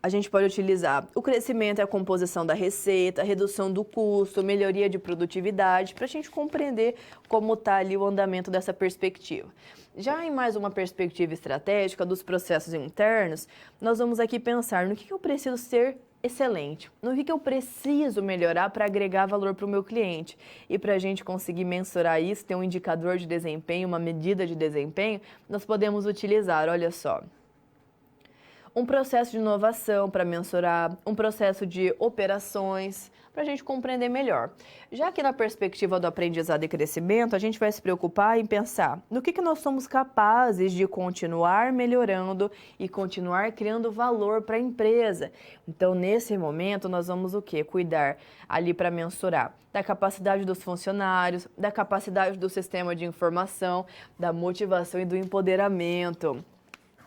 A gente pode utilizar o crescimento e a composição da receita, a redução do custo, melhoria de produtividade, para a gente compreender como está ali o andamento dessa perspectiva. Já em mais uma perspectiva estratégica dos processos internos, nós vamos aqui pensar no que eu preciso ser excelente, no que eu preciso melhorar para agregar valor para o meu cliente. E para a gente conseguir mensurar isso, ter um indicador de desempenho, uma medida de desempenho, nós podemos utilizar, olha só, um processo de inovação para mensurar, um processo de operações, para a gente compreender melhor. Já que na perspectiva do aprendizado e crescimento, a gente vai se preocupar em pensar no que nós somos capazes de continuar melhorando e continuar criando valor para a empresa. Então, nesse momento, nós vamos o quê? Cuidar ali para mensurar da capacidade dos funcionários, da capacidade do sistema de informação, da motivação e do empoderamento.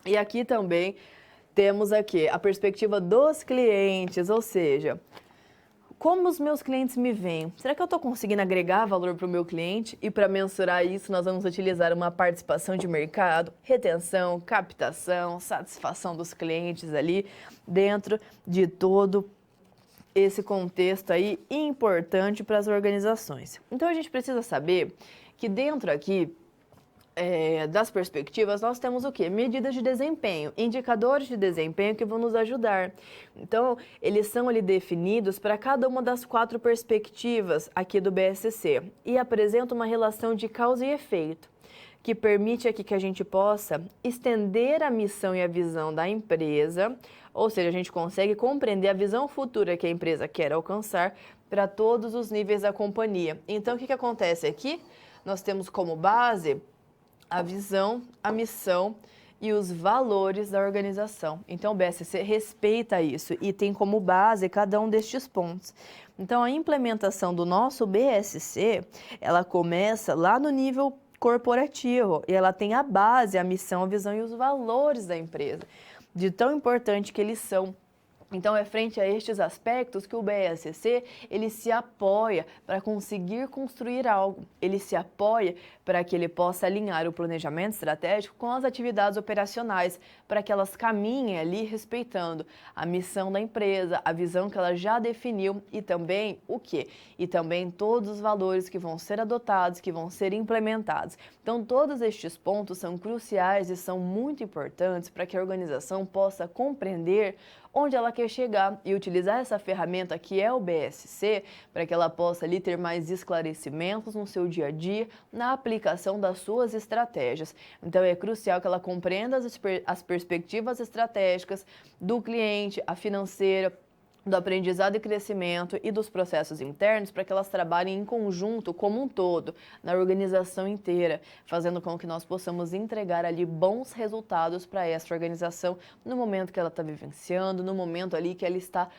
E aqui também temos aqui a perspectiva dos clientes, ou seja, como os meus clientes me veem? Será que eu estou conseguindo agregar valor para o meu cliente? E para mensurar isso, nós vamos utilizar uma participação de mercado, retenção, captação, satisfação dos clientes ali dentro de todo esse contexto aí importante para as organizações. Então, a gente precisa saber que dentro aqui das perspectivas, nós temos o quê? Medidas de desempenho, indicadores de desempenho que vão nos ajudar. Então, eles são ali definidos para cada uma das 4 perspectivas aqui do BSC e apresentam uma relação de causa e efeito, que permite aqui que a gente possa estender a missão e a visão da empresa, ou seja, a gente consegue compreender a visão futura que a empresa quer alcançar para todos os níveis da companhia. Então, o que acontece aqui? Nós temos como base a visão, a missão e os valores da organização. Então, o BSC respeita isso e tem como base cada um destes pontos. Então, a implementação do nosso BSC, ela começa lá no nível corporativo e ela tem a base, a missão, a visão e os valores da empresa, de tão importante que eles são. Então, é frente a estes aspectos que o BSC, ele se apoia para conseguir construir algo. Ele se apoia para que ele possa alinhar o planejamento estratégico com as atividades operacionais, para que elas caminhem ali respeitando a missão da empresa, a visão que ela já definiu e também o quê? E também todos os valores que vão ser adotados, que vão ser implementados. Então, todos estes pontos são cruciais e são muito importantes para que a organização possa compreender onde ela quer chegar e utilizar essa ferramenta que é o BSC para que ela possa ali ter mais esclarecimentos no seu dia a dia, na aplicação das suas estratégias. Então é crucial que ela compreenda as perspectivas estratégicas do cliente, a financeira, do aprendizado e crescimento e dos processos internos para que elas trabalhem em conjunto, como um todo, na organização inteira, fazendo com que nós possamos entregar ali bons resultados para essa organização no momento que ela está vivenciando, no momento ali que ela está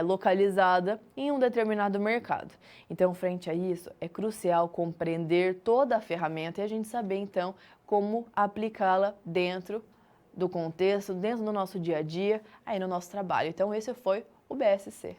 localizada em um determinado mercado. Então, frente a isso, é crucial compreender toda a ferramenta e a gente saber, então, como aplicá-la dentro do contexto, dentro do nosso dia a dia, aí no nosso trabalho. Então, esse foi o BSC.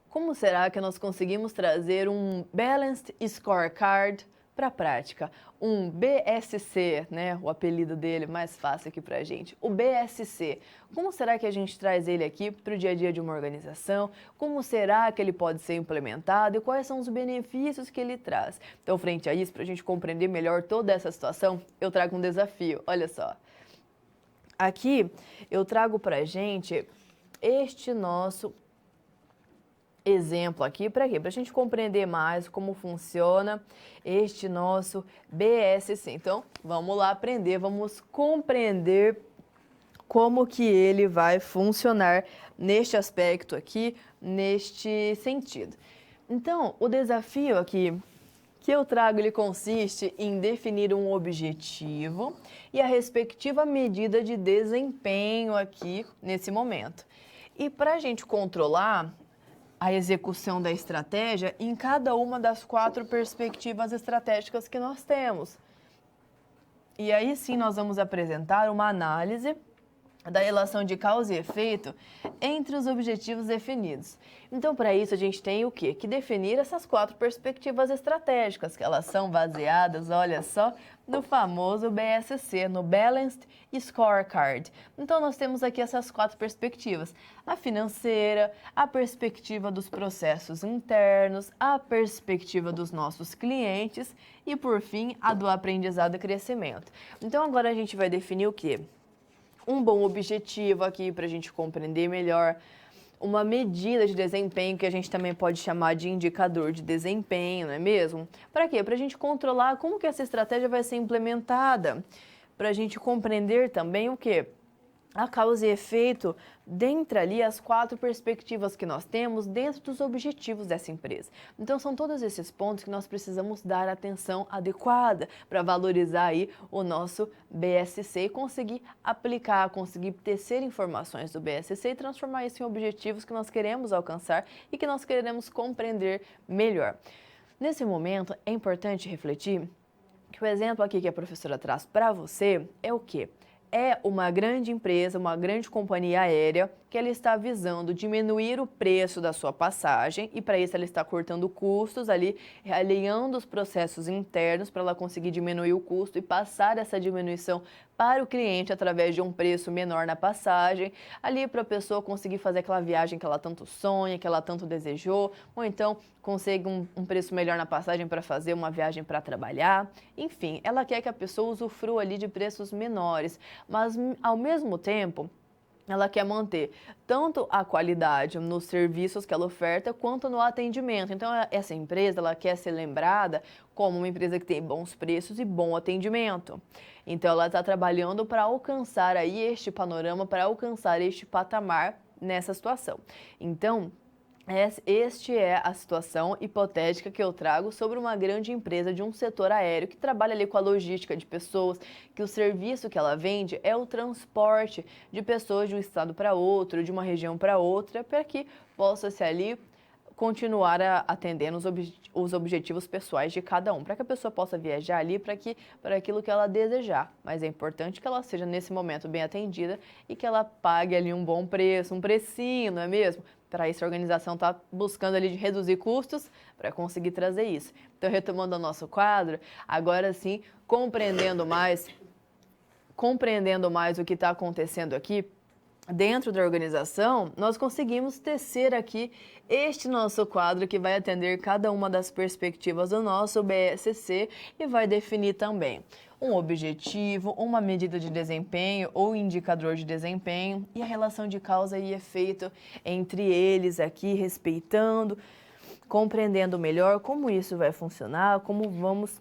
Como será que nós conseguimos trazer um Balanced Scorecard para a prática. Um BSC, né? O apelido dele mais fácil aqui para a gente. O BSC. Como será que a gente traz ele aqui para o dia a dia de uma organização? Como será que ele pode ser implementado e quais são os benefícios que ele traz? Então, frente a isso, para a gente compreender melhor toda essa situação, eu trago um desafio. Olha só. Aqui eu trago para a gente este nosso exemplo aqui, para quê? Para a gente compreender mais como funciona este nosso BSC. Então, vamos lá aprender, vamos compreender como que ele vai funcionar neste aspecto aqui, neste sentido. Então, o desafio aqui que eu trago, ele consiste em definir um objetivo e a respectiva medida de desempenho aqui nesse momento. E para a gente controlar a execução da estratégia em cada uma das 4 perspectivas estratégicas que nós temos. E aí sim nós vamos apresentar uma análise da relação de causa e efeito entre os objetivos definidos. Então, para isso, a gente tem o quê? Que definir essas 4 perspectivas estratégicas, que elas são baseadas, olha só, no famoso BSC, no Balanced Scorecard. Então, nós temos aqui essas 4 perspectivas. A financeira, a perspectiva dos processos internos, a perspectiva dos nossos clientes e, por fim, a do aprendizado e crescimento. Então, agora a gente vai definir o quê? Um bom objetivo aqui para a gente compreender melhor, uma medida de desempenho que a gente também pode chamar de indicador de desempenho, não é mesmo? Para quê? Para a gente controlar como que essa estratégia vai ser implementada, para a gente compreender também o quê? A causa e efeito dentro ali as 4 perspectivas que nós temos dentro dos objetivos dessa empresa. Então são todos esses pontos que nós precisamos dar atenção adequada para valorizar aí o nosso BSC e conseguir aplicar, conseguir tecer informações do BSC e transformar isso em objetivos que nós queremos alcançar e que nós queremos compreender melhor. Nesse momento é importante refletir que o exemplo aqui que a professora traz para você é o quê? É uma grande empresa, uma grande companhia aérea que ela está visando diminuir o preço da sua passagem e para isso ela está cortando custos ali, alinhando os processos internos para ela conseguir diminuir o custo e passar essa diminuição para o cliente através de um preço menor na passagem, ali para a pessoa conseguir fazer aquela viagem que ela tanto sonha, que ela tanto desejou, ou então consegue um preço melhor na passagem para fazer uma viagem para trabalhar. Enfim, ela quer que a pessoa usufrua ali de preços menores, mas ao mesmo tempo ela quer manter tanto a qualidade nos serviços que ela oferta, quanto no atendimento. Então, essa empresa, ela quer ser lembrada como uma empresa que tem bons preços e bom atendimento. Então, ela está trabalhando para alcançar aí este panorama, para alcançar este patamar nessa situação. Então, este é a situação hipotética que eu trago sobre uma grande empresa de um setor aéreo que trabalha ali com a logística de pessoas, que o serviço que ela vende é o transporte de pessoas de um estado para outro, de uma região para outra, para que possa-se ali continuar atendendo os objetivos pessoais de cada um, para que a pessoa possa viajar ali para aquilo que ela desejar. Mas é importante que ela seja nesse momento bem atendida e que ela pague ali um bom preço, um precinho, não é mesmo? Para isso a organização está buscando ali de reduzir custos para conseguir trazer isso. Então, retomando o nosso quadro, agora sim, compreendendo mais o que está acontecendo aqui, dentro da organização, nós conseguimos tecer aqui este nosso quadro que vai atender cada uma das perspectivas do nosso BSC e vai definir também um objetivo, uma medida de desempenho ou indicador de desempenho e a relação de causa e efeito entre eles aqui, respeitando, compreendendo melhor como isso vai funcionar, como vamos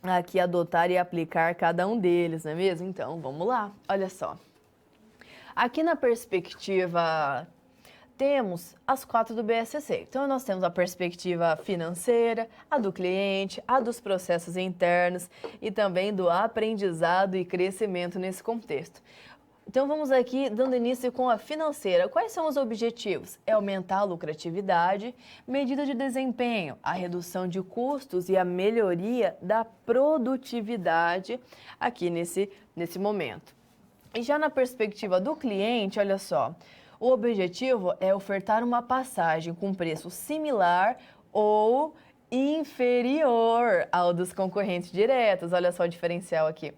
aqui adotar e aplicar cada um deles, não é mesmo? Então, vamos lá, olha só. Aqui na perspectiva, temos as 4 do BSC. Então, nós temos a perspectiva financeira, a do cliente, a dos processos internos e também do aprendizado e crescimento nesse contexto. Então, vamos aqui dando início com a financeira. Quais são os objetivos? É aumentar a lucratividade, medida de desempenho, a redução de custos e a melhoria da produtividade aqui nesse momento. E já na perspectiva do cliente, olha só, o objetivo é ofertar uma passagem com preço similar ou inferior ao dos concorrentes diretos. Olha só o diferencial aqui.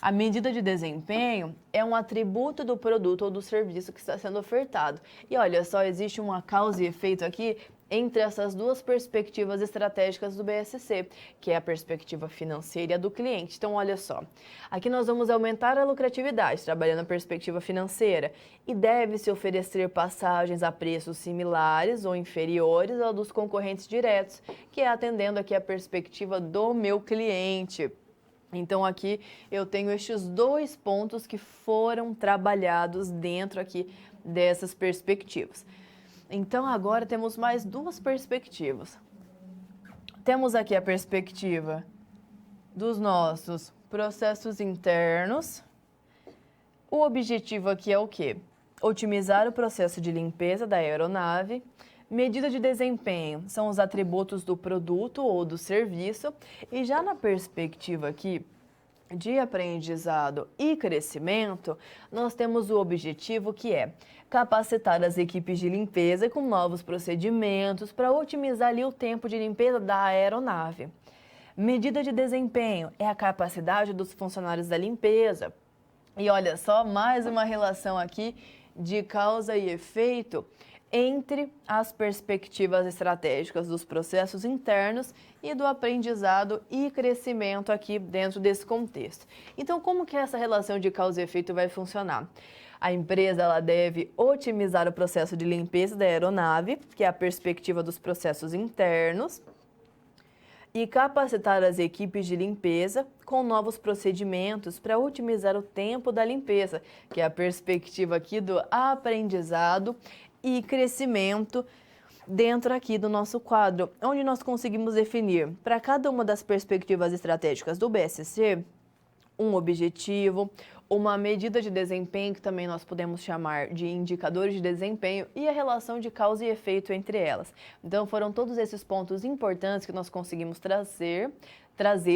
A medida de desempenho é um atributo do produto ou do serviço que está sendo ofertado. E olha só, existe uma causa e efeito aqui entre essas duas perspectivas estratégicas do BSC, que é a perspectiva financeira e a do cliente. Então, olha só, aqui nós vamos aumentar a lucratividade, trabalhando a perspectiva financeira, e deve-se oferecer passagens a preços similares ou inferiores ao dos concorrentes diretos, que é atendendo aqui a perspectiva do meu cliente. Então, aqui eu tenho estes dois pontos que foram trabalhados dentro aqui dessas perspectivas. Então, agora temos mais duas perspectivas. Temos aqui a perspectiva dos nossos processos internos. O objetivo aqui é o quê? Otimizar o processo de limpeza da aeronave. Medida de desempenho são os atributos do produto ou do serviço. E já na perspectiva aqui de aprendizado e crescimento, nós temos o objetivo que é capacitar as equipes de limpeza com novos procedimentos para otimizar ali o tempo de limpeza da aeronave. Medida de desempenho é a capacidade dos funcionários da limpeza. E olha só, mais uma relação aqui de causa e efeito entre as perspectivas estratégicas dos processos internos e do aprendizado e crescimento aqui dentro desse contexto. Então, como que essa relação de causa e efeito vai funcionar? A empresa ela deve otimizar o processo de limpeza da aeronave, que é a perspectiva dos processos internos, e capacitar as equipes de limpeza com novos procedimentos para otimizar o tempo da limpeza, que é a perspectiva aqui do aprendizado e crescimento dentro aqui do nosso quadro, onde nós conseguimos definir para cada uma das perspectivas estratégicas do BSC um objetivo, uma medida de desempenho, que também nós podemos chamar de indicadores de desempenho, e a relação de causa e efeito entre elas. Então, foram todos esses pontos importantes que nós conseguimos trazer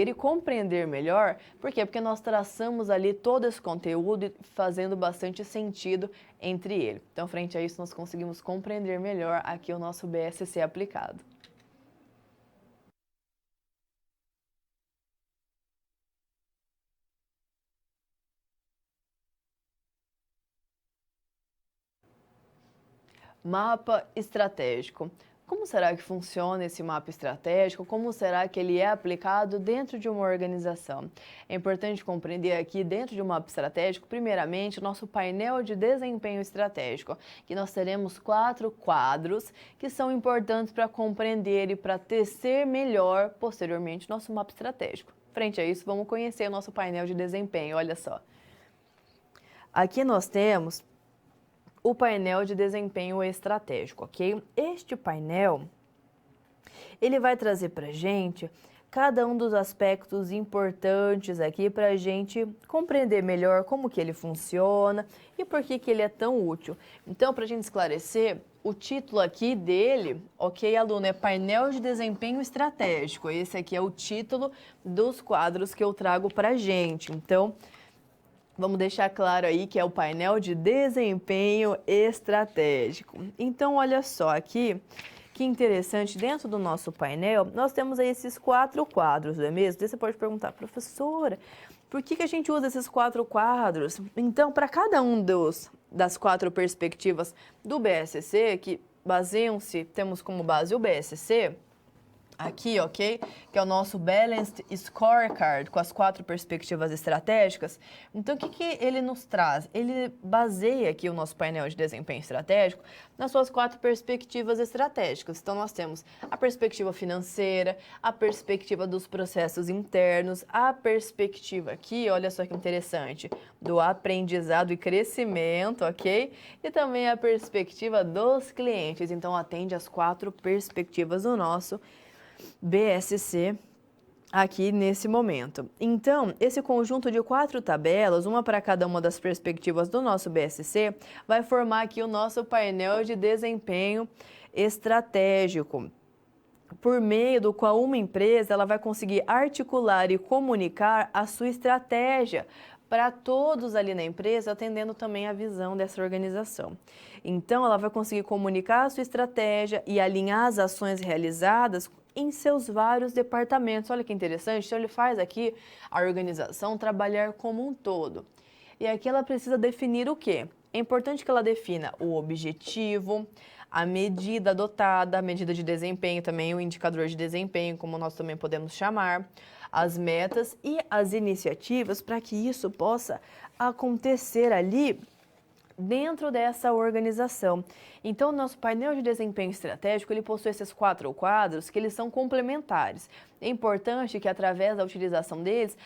e compreender melhor. Por quê? Porque nós traçamos ali todo esse conteúdo e fazendo bastante sentido entre ele. Então, frente a isso, nós conseguimos compreender melhor aqui o nosso BSC aplicado. Mapa estratégico. Como será que funciona esse mapa estratégico? Como será que ele é aplicado dentro de uma organização? É importante compreender aqui, dentro de um mapa estratégico, primeiramente, o nosso painel de desempenho estratégico, que nós teremos 4 quadros que são importantes para compreender e para tecer melhor, posteriormente, o nosso mapa estratégico. Frente a isso, vamos conhecer o nosso painel de desempenho, olha só. Aqui nós temos o painel de desempenho estratégico, ok? Este painel, ele vai trazer para a gente cada um dos aspectos importantes aqui para a gente compreender melhor como que ele funciona e por que que ele é tão útil. Então, para a gente esclarecer, o título aqui dele, ok, aluno, é painel de desempenho estratégico. Esse aqui é o título dos quadros que eu trago para a gente. Então, vamos deixar claro aí que é o painel de desempenho estratégico. Então, olha só aqui, que interessante, dentro do nosso painel, nós temos aí esses 4 quadros, não é mesmo? Daí você pode perguntar, professora, por que a gente usa esses 4 quadros? Então, para cada um das 4 perspectivas do BSC, que baseiam-se, temos como base o BSC, aqui, ok? Que é o nosso Balanced Scorecard, com as 4 perspectivas estratégicas. Então, o que ele nos traz? Ele baseia aqui o nosso painel de desempenho estratégico nas suas 4 perspectivas estratégicas. Então, nós temos a perspectiva financeira, a perspectiva dos processos internos, a perspectiva aqui, olha só que interessante, do aprendizado e crescimento, ok? E também a perspectiva dos clientes. Então, atende às 4 perspectivas do nosso BSC aqui nesse momento. Então, esse conjunto de 4 tabelas, uma para cada uma das perspectivas do nosso BSC, vai formar aqui o nosso painel de desempenho estratégico, por meio do qual uma empresa ela vai conseguir articular e comunicar a sua estratégia para todos ali na empresa, atendendo também a visão dessa organização. Então, ela vai conseguir comunicar a sua estratégia e alinhar as ações realizadas em seus vários departamentos. Olha que interessante, então ele faz aqui a organização trabalhar como um todo. E aqui ela precisa definir o quê? É importante que ela defina o objetivo, a medida adotada, a medida de desempenho também, o indicador de desempenho, como nós também podemos chamar, as metas e as iniciativas para que isso possa acontecer ali dentro dessa organização. Então, o nosso painel de desempenho estratégico, ele possui esses 4 quadros que eles são complementares. É importante que, através da utilização deles,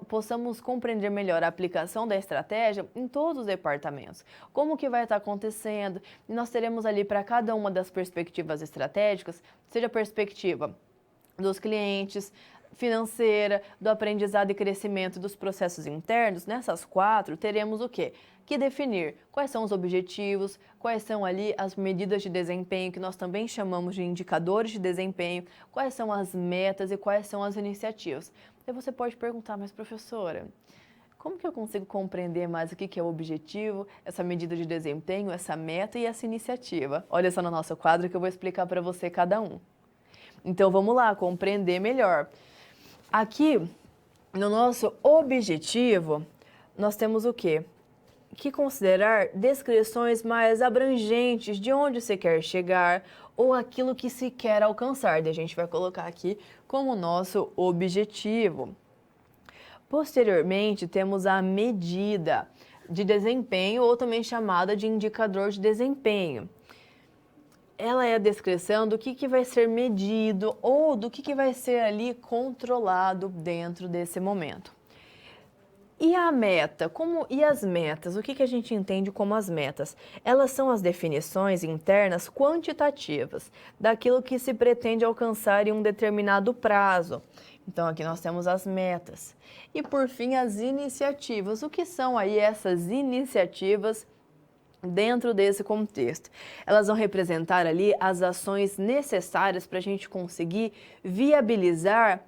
possamos compreender melhor a aplicação da estratégia em todos os departamentos. Como que vai estar acontecendo? E nós teremos ali para cada uma das perspectivas estratégicas, seja a perspectiva dos clientes, financeira, do aprendizado e crescimento dos processos internos, nessas 4 teremos o quê? Que definir quais são os objetivos, quais são ali as medidas de desempenho, que nós também chamamos de indicadores de desempenho, quais são as metas e quais são as iniciativas. E você pode perguntar, mas professora, como que eu consigo compreender mais o que é o objetivo, essa medida de desempenho, essa meta e essa iniciativa? Olha só no nosso quadro que eu vou explicar para você cada um. Então vamos lá, compreender melhor. Aqui, no nosso objetivo, nós temos o quê? Que considerar descrições mais abrangentes de onde se quer chegar ou aquilo que se quer alcançar. Daí a gente vai colocar aqui como nosso objetivo. Posteriormente, temos a medida de desempenho ou também chamada de indicador de desempenho. Ela é a descrição do que vai ser medido ou do que vai ser ali controlado dentro desse momento. E a meta? E as metas? O que a gente entende como as metas? Elas são as definições internas quantitativas daquilo que se pretende alcançar em um determinado prazo. Então, aqui nós temos as metas. E, por fim, as iniciativas. O que são aí essas iniciativas dentro desse contexto? Elas vão representar ali as ações necessárias para a gente conseguir viabilizar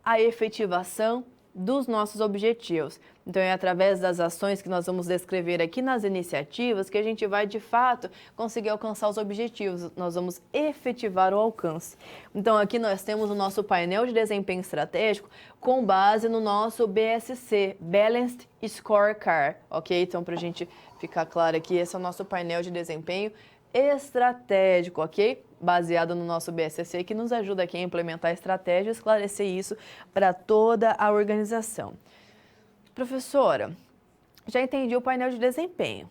a efetivação dos nossos objetivos. Então, é através das ações que nós vamos descrever aqui nas iniciativas que a gente vai, de fato, conseguir alcançar os objetivos. Nós vamos efetivar o alcance. Então, aqui nós temos o nosso painel de desempenho estratégico com base no nosso BSC, Balanced Scorecard, ok? Então, para a gente ficar claro aqui, esse é o nosso painel de desempenho estratégico, ok? Baseado no nosso BSC, que nos ajuda aqui a implementar a estratégia e esclarecer isso para toda a organização. Professora, já entendi o painel de desempenho,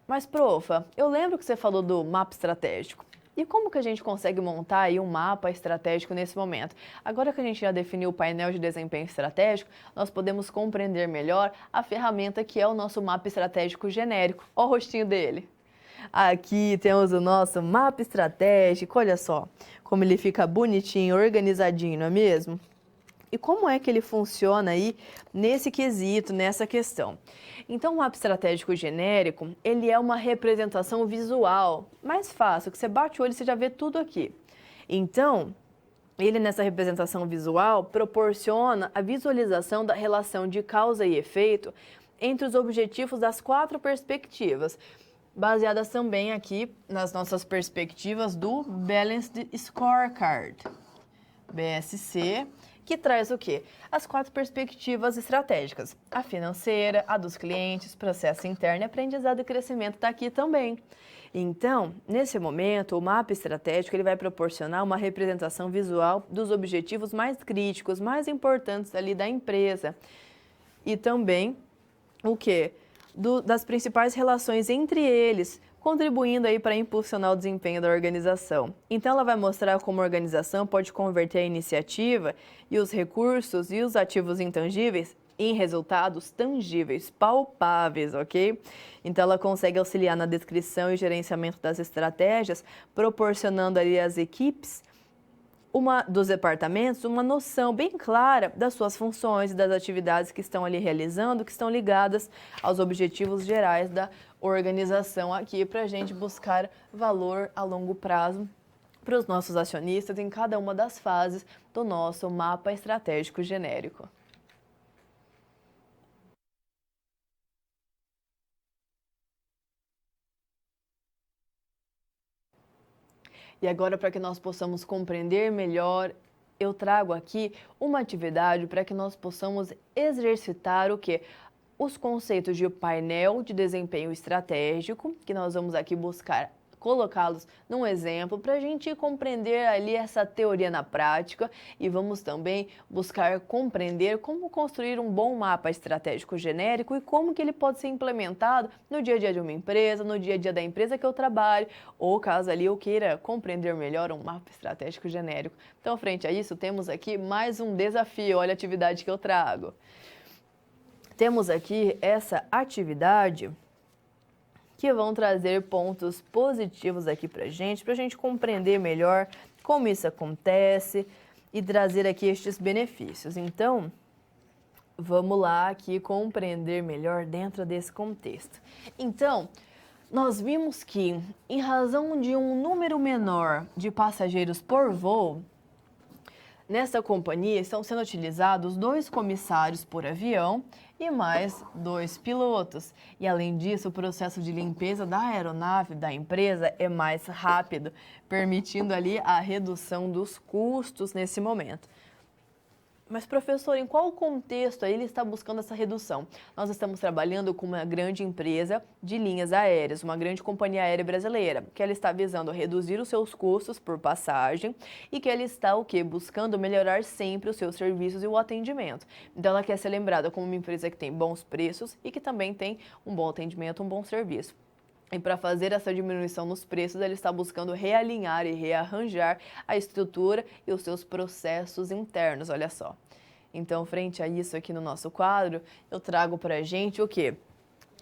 mas, profa, eu lembro que você falou do mapa estratégico. E como que a gente consegue montar aí um mapa estratégico nesse momento? Agora que a gente já definiu o painel de desempenho estratégico, nós podemos compreender melhor a ferramenta que é o nosso mapa estratégico genérico. Olha o rostinho dele. Aqui temos o nosso mapa estratégico, olha só como ele fica bonitinho, organizadinho, não é mesmo? E como é que ele funciona aí nesse quesito, nessa questão? Então, o mapa estratégico genérico, ele é uma representação visual mais fácil, que você bate o olho e você já vê tudo aqui. Então, ele nessa representação visual proporciona a visualização da relação de causa e efeito entre os objetivos das 4 perspectivas, baseadas também aqui nas nossas perspectivas do Balanced Scorecard, BSC, que traz o quê? As 4 perspectivas estratégicas. A financeira, a dos clientes, processo interno, aprendizado e crescimento está aqui também. Então, nesse momento, o mapa estratégico ele vai proporcionar uma representação visual dos objetivos mais críticos, mais importantes ali da empresa. E também o quê? Das principais relações entre eles, contribuindo aí para impulsionar o desempenho da organização. Então, ela vai mostrar como a organização pode converter a iniciativa e os recursos e os ativos intangíveis em resultados tangíveis, palpáveis, ok? Então, ela consegue auxiliar na descrição e gerenciamento das estratégias, proporcionando ali às equipes dos departamentos uma noção bem clara das suas funções e das atividades que estão ali realizando, que estão ligadas aos objetivos gerais da organização aqui, para a gente buscar valor a longo prazo para os nossos acionistas em cada uma das fases do nosso mapa estratégico genérico. E agora, para que nós possamos compreender melhor, eu trago aqui uma atividade para que nós possamos exercitar o quê? Os conceitos de painel de desempenho estratégico, que nós vamos aqui buscar colocá-los num exemplo para a gente compreender ali essa teoria na prática e vamos também buscar compreender como construir um bom mapa estratégico genérico e como que ele pode ser implementado no dia a dia de uma empresa, no dia a dia da empresa que eu trabalho, ou caso ali eu queira compreender melhor um mapa estratégico genérico. Então, frente a isso, temos aqui mais um desafio, olha a atividade que eu trago. Temos aqui essa atividade que vão trazer pontos positivos aqui para a gente compreender melhor como isso acontece e trazer aqui estes benefícios. Então, vamos lá aqui compreender melhor dentro desse contexto. Então, nós vimos que, em razão de um número menor de passageiros por voo, nessa companhia estão sendo utilizados 2 comissários por avião e mais 2 pilotos. E além disso, o processo de limpeza da aeronave da empresa é mais rápido, permitindo ali a redução dos custos nesse momento. Mas, professor, em qual contexto aí ele está buscando essa redução? Nós estamos trabalhando com uma grande empresa de linhas aéreas, uma grande companhia aérea brasileira, que ela está visando reduzir os seus custos por passagem e que ela está, buscando melhorar sempre os seus serviços e o atendimento. Então, ela quer ser lembrada como uma empresa que tem bons preços e que também tem um bom atendimento, um bom serviço. E para fazer essa diminuição nos preços, ele está buscando realinhar e rearranjar a estrutura e os seus processos internos, olha só. Então, frente a isso aqui no nosso quadro, eu trago para a gente o quê?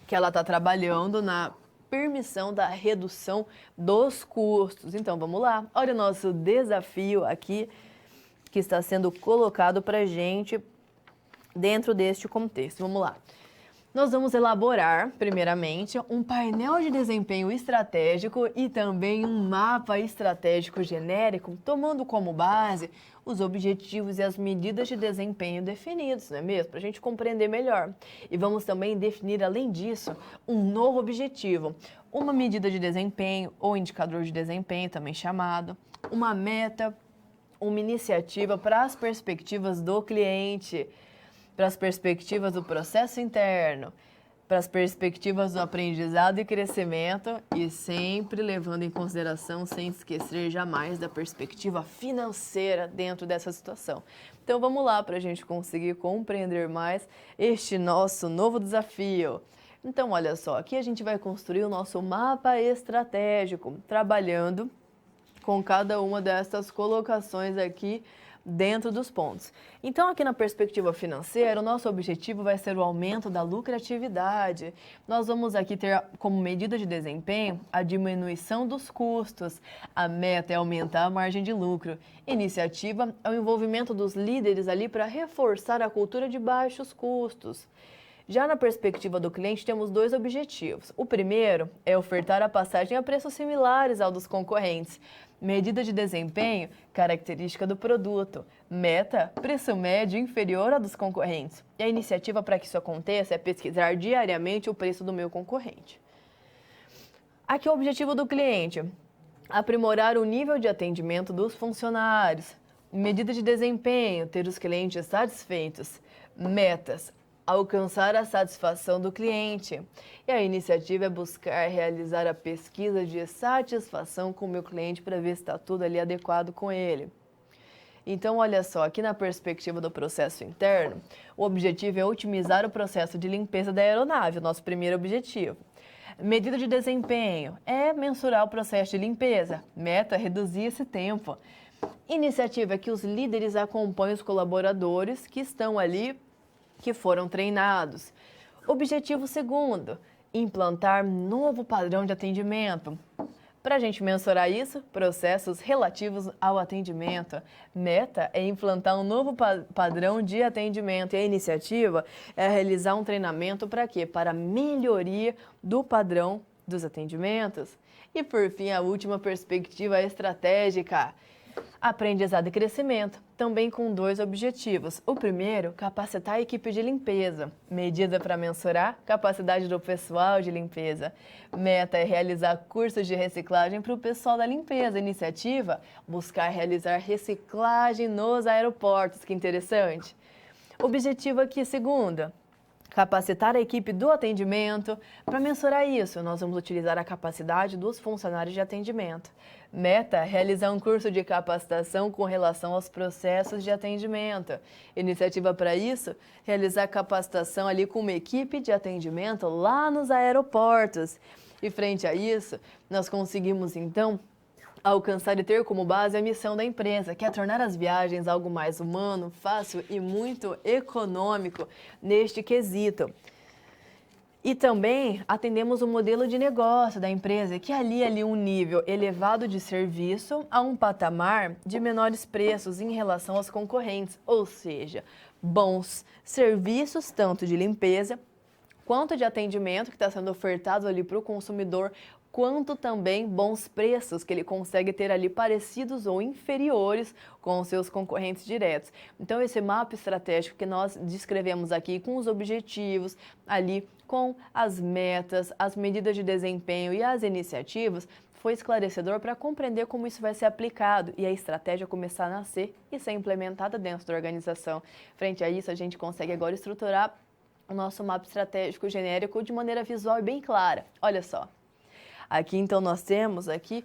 Que ela está trabalhando na permissão da redução dos custos. Então, vamos lá. Olha o nosso desafio aqui que está sendo colocado para a gente dentro deste contexto. Vamos lá. Nós vamos elaborar, primeiramente, um painel de desempenho estratégico e também um mapa estratégico genérico, tomando como base os objetivos e as medidas de desempenho definidos, não é mesmo? Para a gente compreender melhor. E vamos também definir, além disso, um novo objetivo, uma medida de desempenho ou indicador de desempenho, também chamado, uma meta, uma iniciativa para as perspectivas do cliente, para as perspectivas do processo interno, para as perspectivas do aprendizado e crescimento e sempre levando em consideração, sem esquecer jamais, da perspectiva financeira dentro dessa situação. Então vamos lá para a gente conseguir compreender mais este nosso novo desafio. Então olha só, aqui a gente vai construir o nosso mapa estratégico, trabalhando com cada uma dessas colocações aqui dentro dos pontos. Então, aqui na perspectiva financeira, o nosso objetivo vai ser o aumento da lucratividade. Nós vamos aqui ter como medida de desempenho a diminuição dos custos. A meta é aumentar a margem de lucro. Iniciativa é o envolvimento dos líderes ali para reforçar a cultura de baixos custos. Já na perspectiva do cliente, temos 2 objetivos. O primeiro é ofertar a passagem a preços similares ao dos concorrentes. Medida de desempenho, característica do produto. Meta, preço médio inferior ao dos concorrentes. E a iniciativa para que isso aconteça é pesquisar diariamente o preço do meu concorrente. Aqui é o objetivo do cliente: aprimorar o nível de atendimento dos funcionários. Medida de desempenho, ter os clientes satisfeitos. Metas, alcançar a satisfação do cliente. E a iniciativa é buscar realizar a pesquisa de satisfação com o meu cliente para ver se está tudo ali adequado com ele. Então, olha só, aqui na perspectiva do processo interno, o objetivo é otimizar o processo de limpeza da aeronave, o nosso primeiro objetivo. Medida de desempenho é mensurar o processo de limpeza. Meta, reduzir esse tempo. Iniciativa é que os líderes acompanhem os colaboradores que estão ali, que foram treinados. Objetivo segundo, implantar novo padrão de atendimento. Para a gente mensurar isso, processos relativos ao atendimento. Meta é implantar um novo padrão de atendimento. E a iniciativa é realizar um treinamento para quê? Para melhoria do padrão dos atendimentos. E por fim, a última perspectiva estratégica. Aprendizado e crescimento, também com dois objetivos. O primeiro, capacitar a equipe de limpeza. Medida para mensurar capacidade do pessoal de limpeza. Meta é realizar cursos de reciclagem para o pessoal da limpeza. Iniciativa, buscar realizar reciclagem nos aeroportos. Que interessante. Objetivo aqui, segunda, capacitar a equipe do atendimento. Para mensurar isso, nós vamos utilizar a capacidade dos funcionários de atendimento. Meta, realizar um curso de capacitação com relação aos processos de atendimento. Iniciativa para isso, realizar capacitação ali com uma equipe de atendimento lá nos aeroportos. E frente a isso, nós conseguimos então alcançar e ter como base a missão da empresa, que é tornar as viagens algo mais humano, fácil e muito econômico neste quesito. E também atendemos o modelo de negócio da empresa, que alia ali um nível elevado de serviço a um patamar de menores preços em relação aos concorrentes, ou seja, bons serviços tanto de limpeza quanto de atendimento que está sendo ofertado ali para o consumidor, quanto também bons preços que ele consegue ter ali parecidos ou inferiores com os seus concorrentes diretos. Então esse mapa estratégico que nós descrevemos aqui com os objetivos ali, com as metas, as medidas de desempenho e as iniciativas, foi esclarecedor para compreender como isso vai ser aplicado e a estratégia começar a nascer e ser implementada dentro da organização. Frente a isso, a gente consegue agora estruturar o nosso mapa estratégico genérico de maneira visual e bem clara. Olha só. Aqui, então, nós temos aqui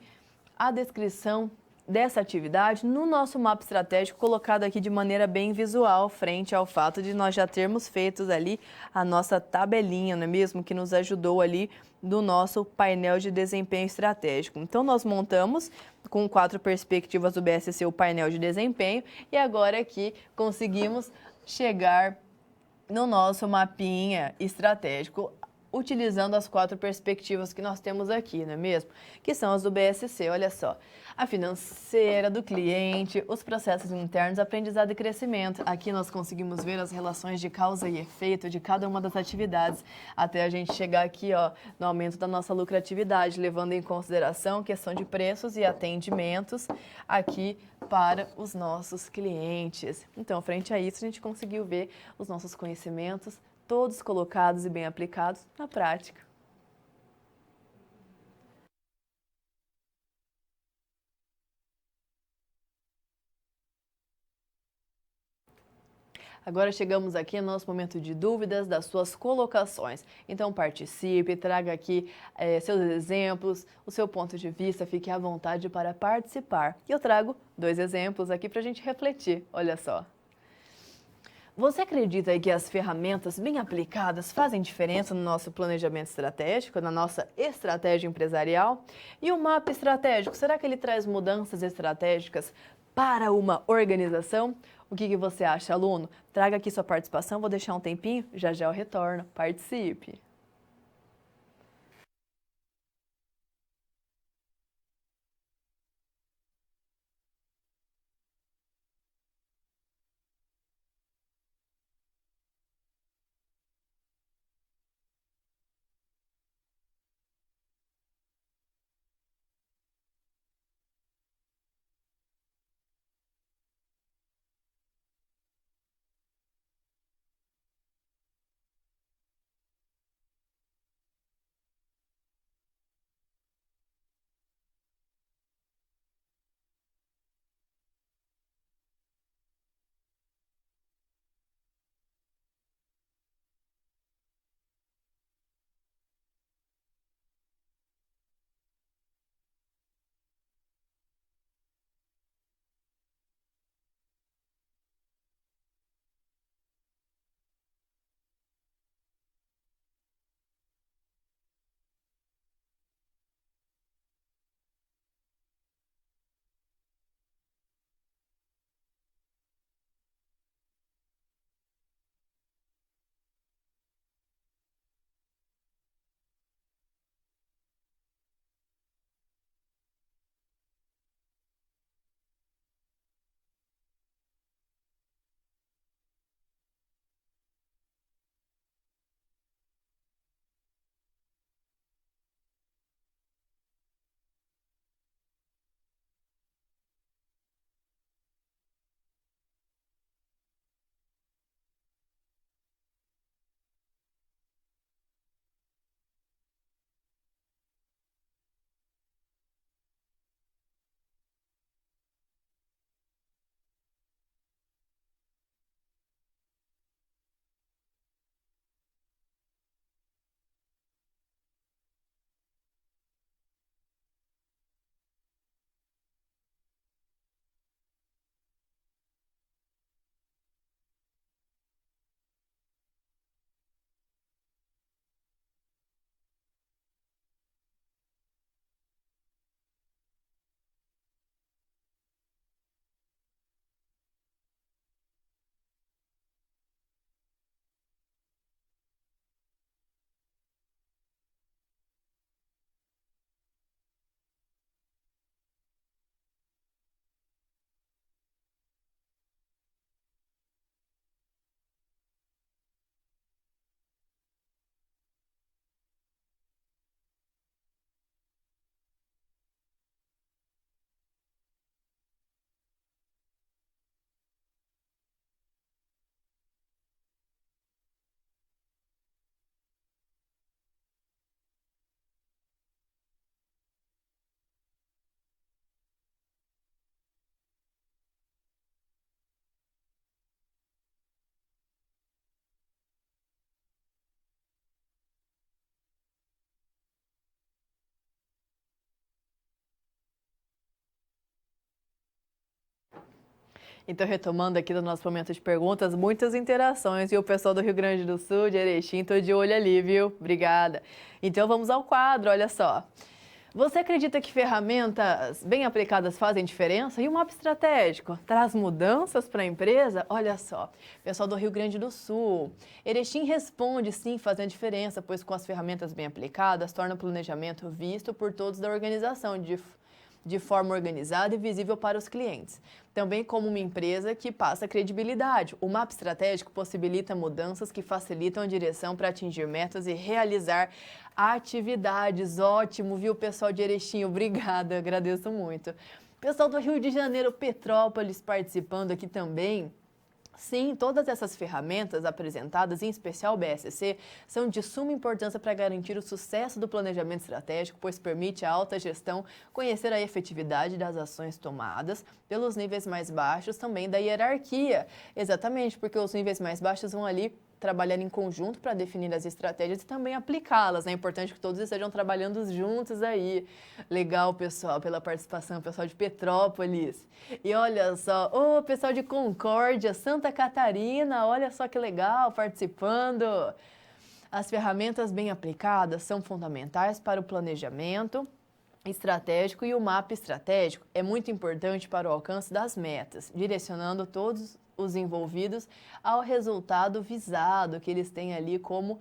a descrição dessa atividade no nosso mapa estratégico, colocado aqui de maneira bem visual, frente ao fato de nós já termos feito ali a nossa tabelinha, não é mesmo? Que nos ajudou ali do nosso painel de desempenho estratégico. Então, nós montamos com 4 perspectivas do BSC o painel de desempenho e agora aqui conseguimos chegar no nosso mapinha estratégico, utilizando as 4 perspectivas que nós temos aqui, não é mesmo? Que são as do BSC, olha só. A financeira, do cliente, os processos internos, aprendizado e crescimento. Aqui nós conseguimos ver as relações de causa e efeito de cada uma das atividades, até a gente chegar aqui, ó, no aumento da nossa lucratividade, levando em consideração questão de preços e atendimentos aqui para os nossos clientes. Então, frente a isso, a gente conseguiu ver os nossos conhecimentos todos colocados e bem aplicados na prática. Agora chegamos aqui no nosso momento de dúvidas das suas colocações. Então participe, traga aqui seus exemplos, o seu ponto de vista, fique à vontade para participar. E eu trago 2 exemplos aqui para a gente refletir, olha só. Você acredita que as ferramentas bem aplicadas fazem diferença no nosso planejamento estratégico, na nossa estratégia empresarial? E o mapa estratégico, será que ele traz mudanças estratégicas para uma organização? O que você acha, aluno? Traga aqui sua participação, vou deixar um tempinho, já já eu retorno. Participe! Então, retomando aqui do nosso momento de perguntas, muitas interações. E o pessoal do Rio Grande do Sul, de Erechim, tô de olho ali, viu? Obrigada. Então, vamos ao quadro, olha só. Você acredita que ferramentas bem aplicadas fazem diferença? E o mapa estratégico traz mudanças para a empresa? Olha só, pessoal do Rio Grande do Sul. Erechim responde sim, fazendo diferença, pois com as ferramentas bem aplicadas, torna o planejamento visto por todos da organização de forma organizada e visível para os clientes. Também como uma empresa que passa credibilidade. O mapa estratégico possibilita mudanças que facilitam a direção para atingir metas e realizar atividades. Ótimo, viu, pessoal de Erechim? Obrigada, agradeço muito. Pessoal do Rio de Janeiro, Petrópolis, participando aqui também. Sim, todas essas ferramentas apresentadas, em especial o BSC, são de suma importância para garantir o sucesso do planejamento estratégico, pois permite à alta gestão conhecer a efetividade das ações tomadas pelos níveis mais baixos também da hierarquia. Exatamente, porque os níveis mais baixos vão ali trabalhar em conjunto para definir as estratégias e também aplicá-las. É importante que todos estejam trabalhando juntos aí. Legal, pessoal, pela participação, pessoal de Petrópolis. E olha só, o pessoal de Concórdia, Santa Catarina, olha só que legal, participando. As ferramentas bem aplicadas são fundamentais para o planejamento estratégico e o mapa estratégico é muito importante para o alcance das metas, direcionando todos os envolvidos ao resultado visado que eles têm ali como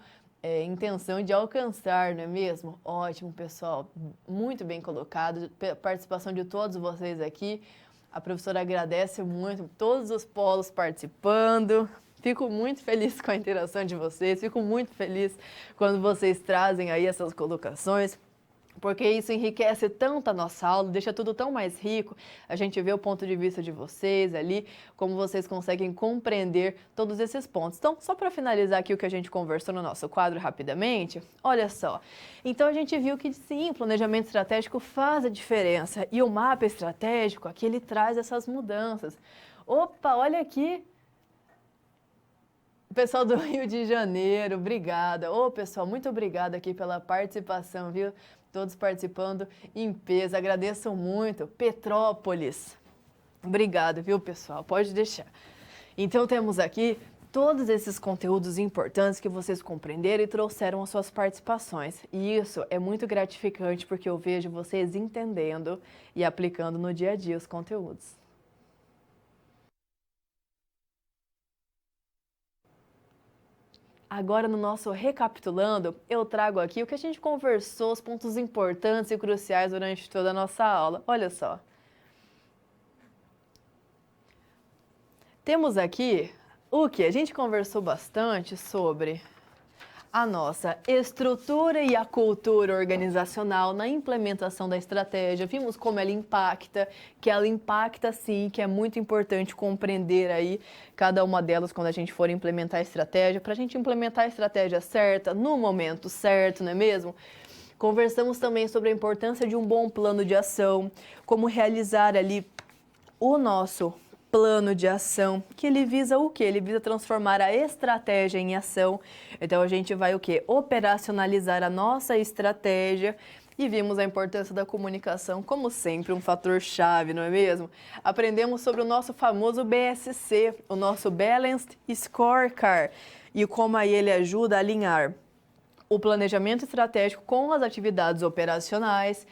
intenção de alcançar, não é mesmo? Ótimo, pessoal, muito bem colocado, participação de todos vocês aqui. A professora agradece muito todos os polos participando. Fico muito feliz com a interação de vocês, fico muito feliz quando vocês trazem aí essas colocações, porque isso enriquece tanto a nossa aula, deixa tudo tão mais rico. A gente vê o ponto de vista de vocês ali, como vocês conseguem compreender todos esses pontos. Então, só para finalizar aqui o que a gente conversou no nosso quadro rapidamente, olha só. Então, a gente viu que sim, o planejamento estratégico faz a diferença e o mapa estratégico aqui ele traz essas mudanças. Opa, olha aqui. Pessoal do Rio de Janeiro, obrigada. Ô, pessoal, muito obrigada aqui pela participação, viu? Todos participando em peso, agradeço muito. Petrópolis, obrigado, viu, pessoal? Pode deixar. Então, temos aqui todos esses conteúdos importantes que vocês compreenderam e trouxeram as suas participações. E isso é muito gratificante porque eu vejo vocês entendendo e aplicando no dia a dia os conteúdos. Agora, no nosso Recapitulando, eu trago aqui o que a gente conversou, os pontos importantes e cruciais durante toda a nossa aula. Olha só. Temos aqui o que? A gente conversou bastante sobre a nossa estrutura e a cultura organizacional na implementação da estratégia. Vimos como ela impacta, que ela impacta sim, que é muito importante compreender aí cada uma delas quando a gente for implementar a estratégia, para a gente implementar a estratégia certa, no momento certo, não é mesmo? Conversamos também sobre a importância de um bom plano de ação, como realizar ali o nosso plano de ação, que ele visa o quê? Ele visa transformar a estratégia em ação. Então, a gente vai o quê? Operacionalizar a nossa estratégia e vimos a importância da comunicação, como sempre, um fator chave, não é mesmo? Aprendemos sobre o nosso famoso BSC, o nosso Balanced Scorecard, e como aí ele ajuda a alinhar o planejamento estratégico com as atividades operacionais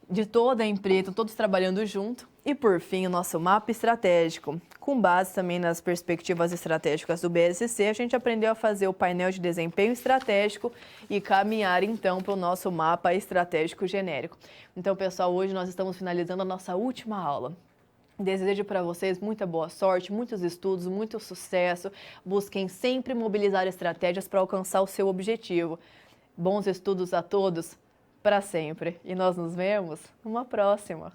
de toda a empresa, todos trabalhando junto. E, por fim, o nosso mapa estratégico. Com base também nas perspectivas estratégicas do BSC, a gente aprendeu a fazer o painel de desempenho estratégico e caminhar, então, para o nosso mapa estratégico genérico. Então, pessoal, hoje nós estamos finalizando a nossa última aula. Desejo para vocês muita boa sorte, muitos estudos, muito sucesso. Busquem sempre mobilizar estratégias para alcançar o seu objetivo. Bons estudos a todos, para sempre. E nós nos vemos numa próxima.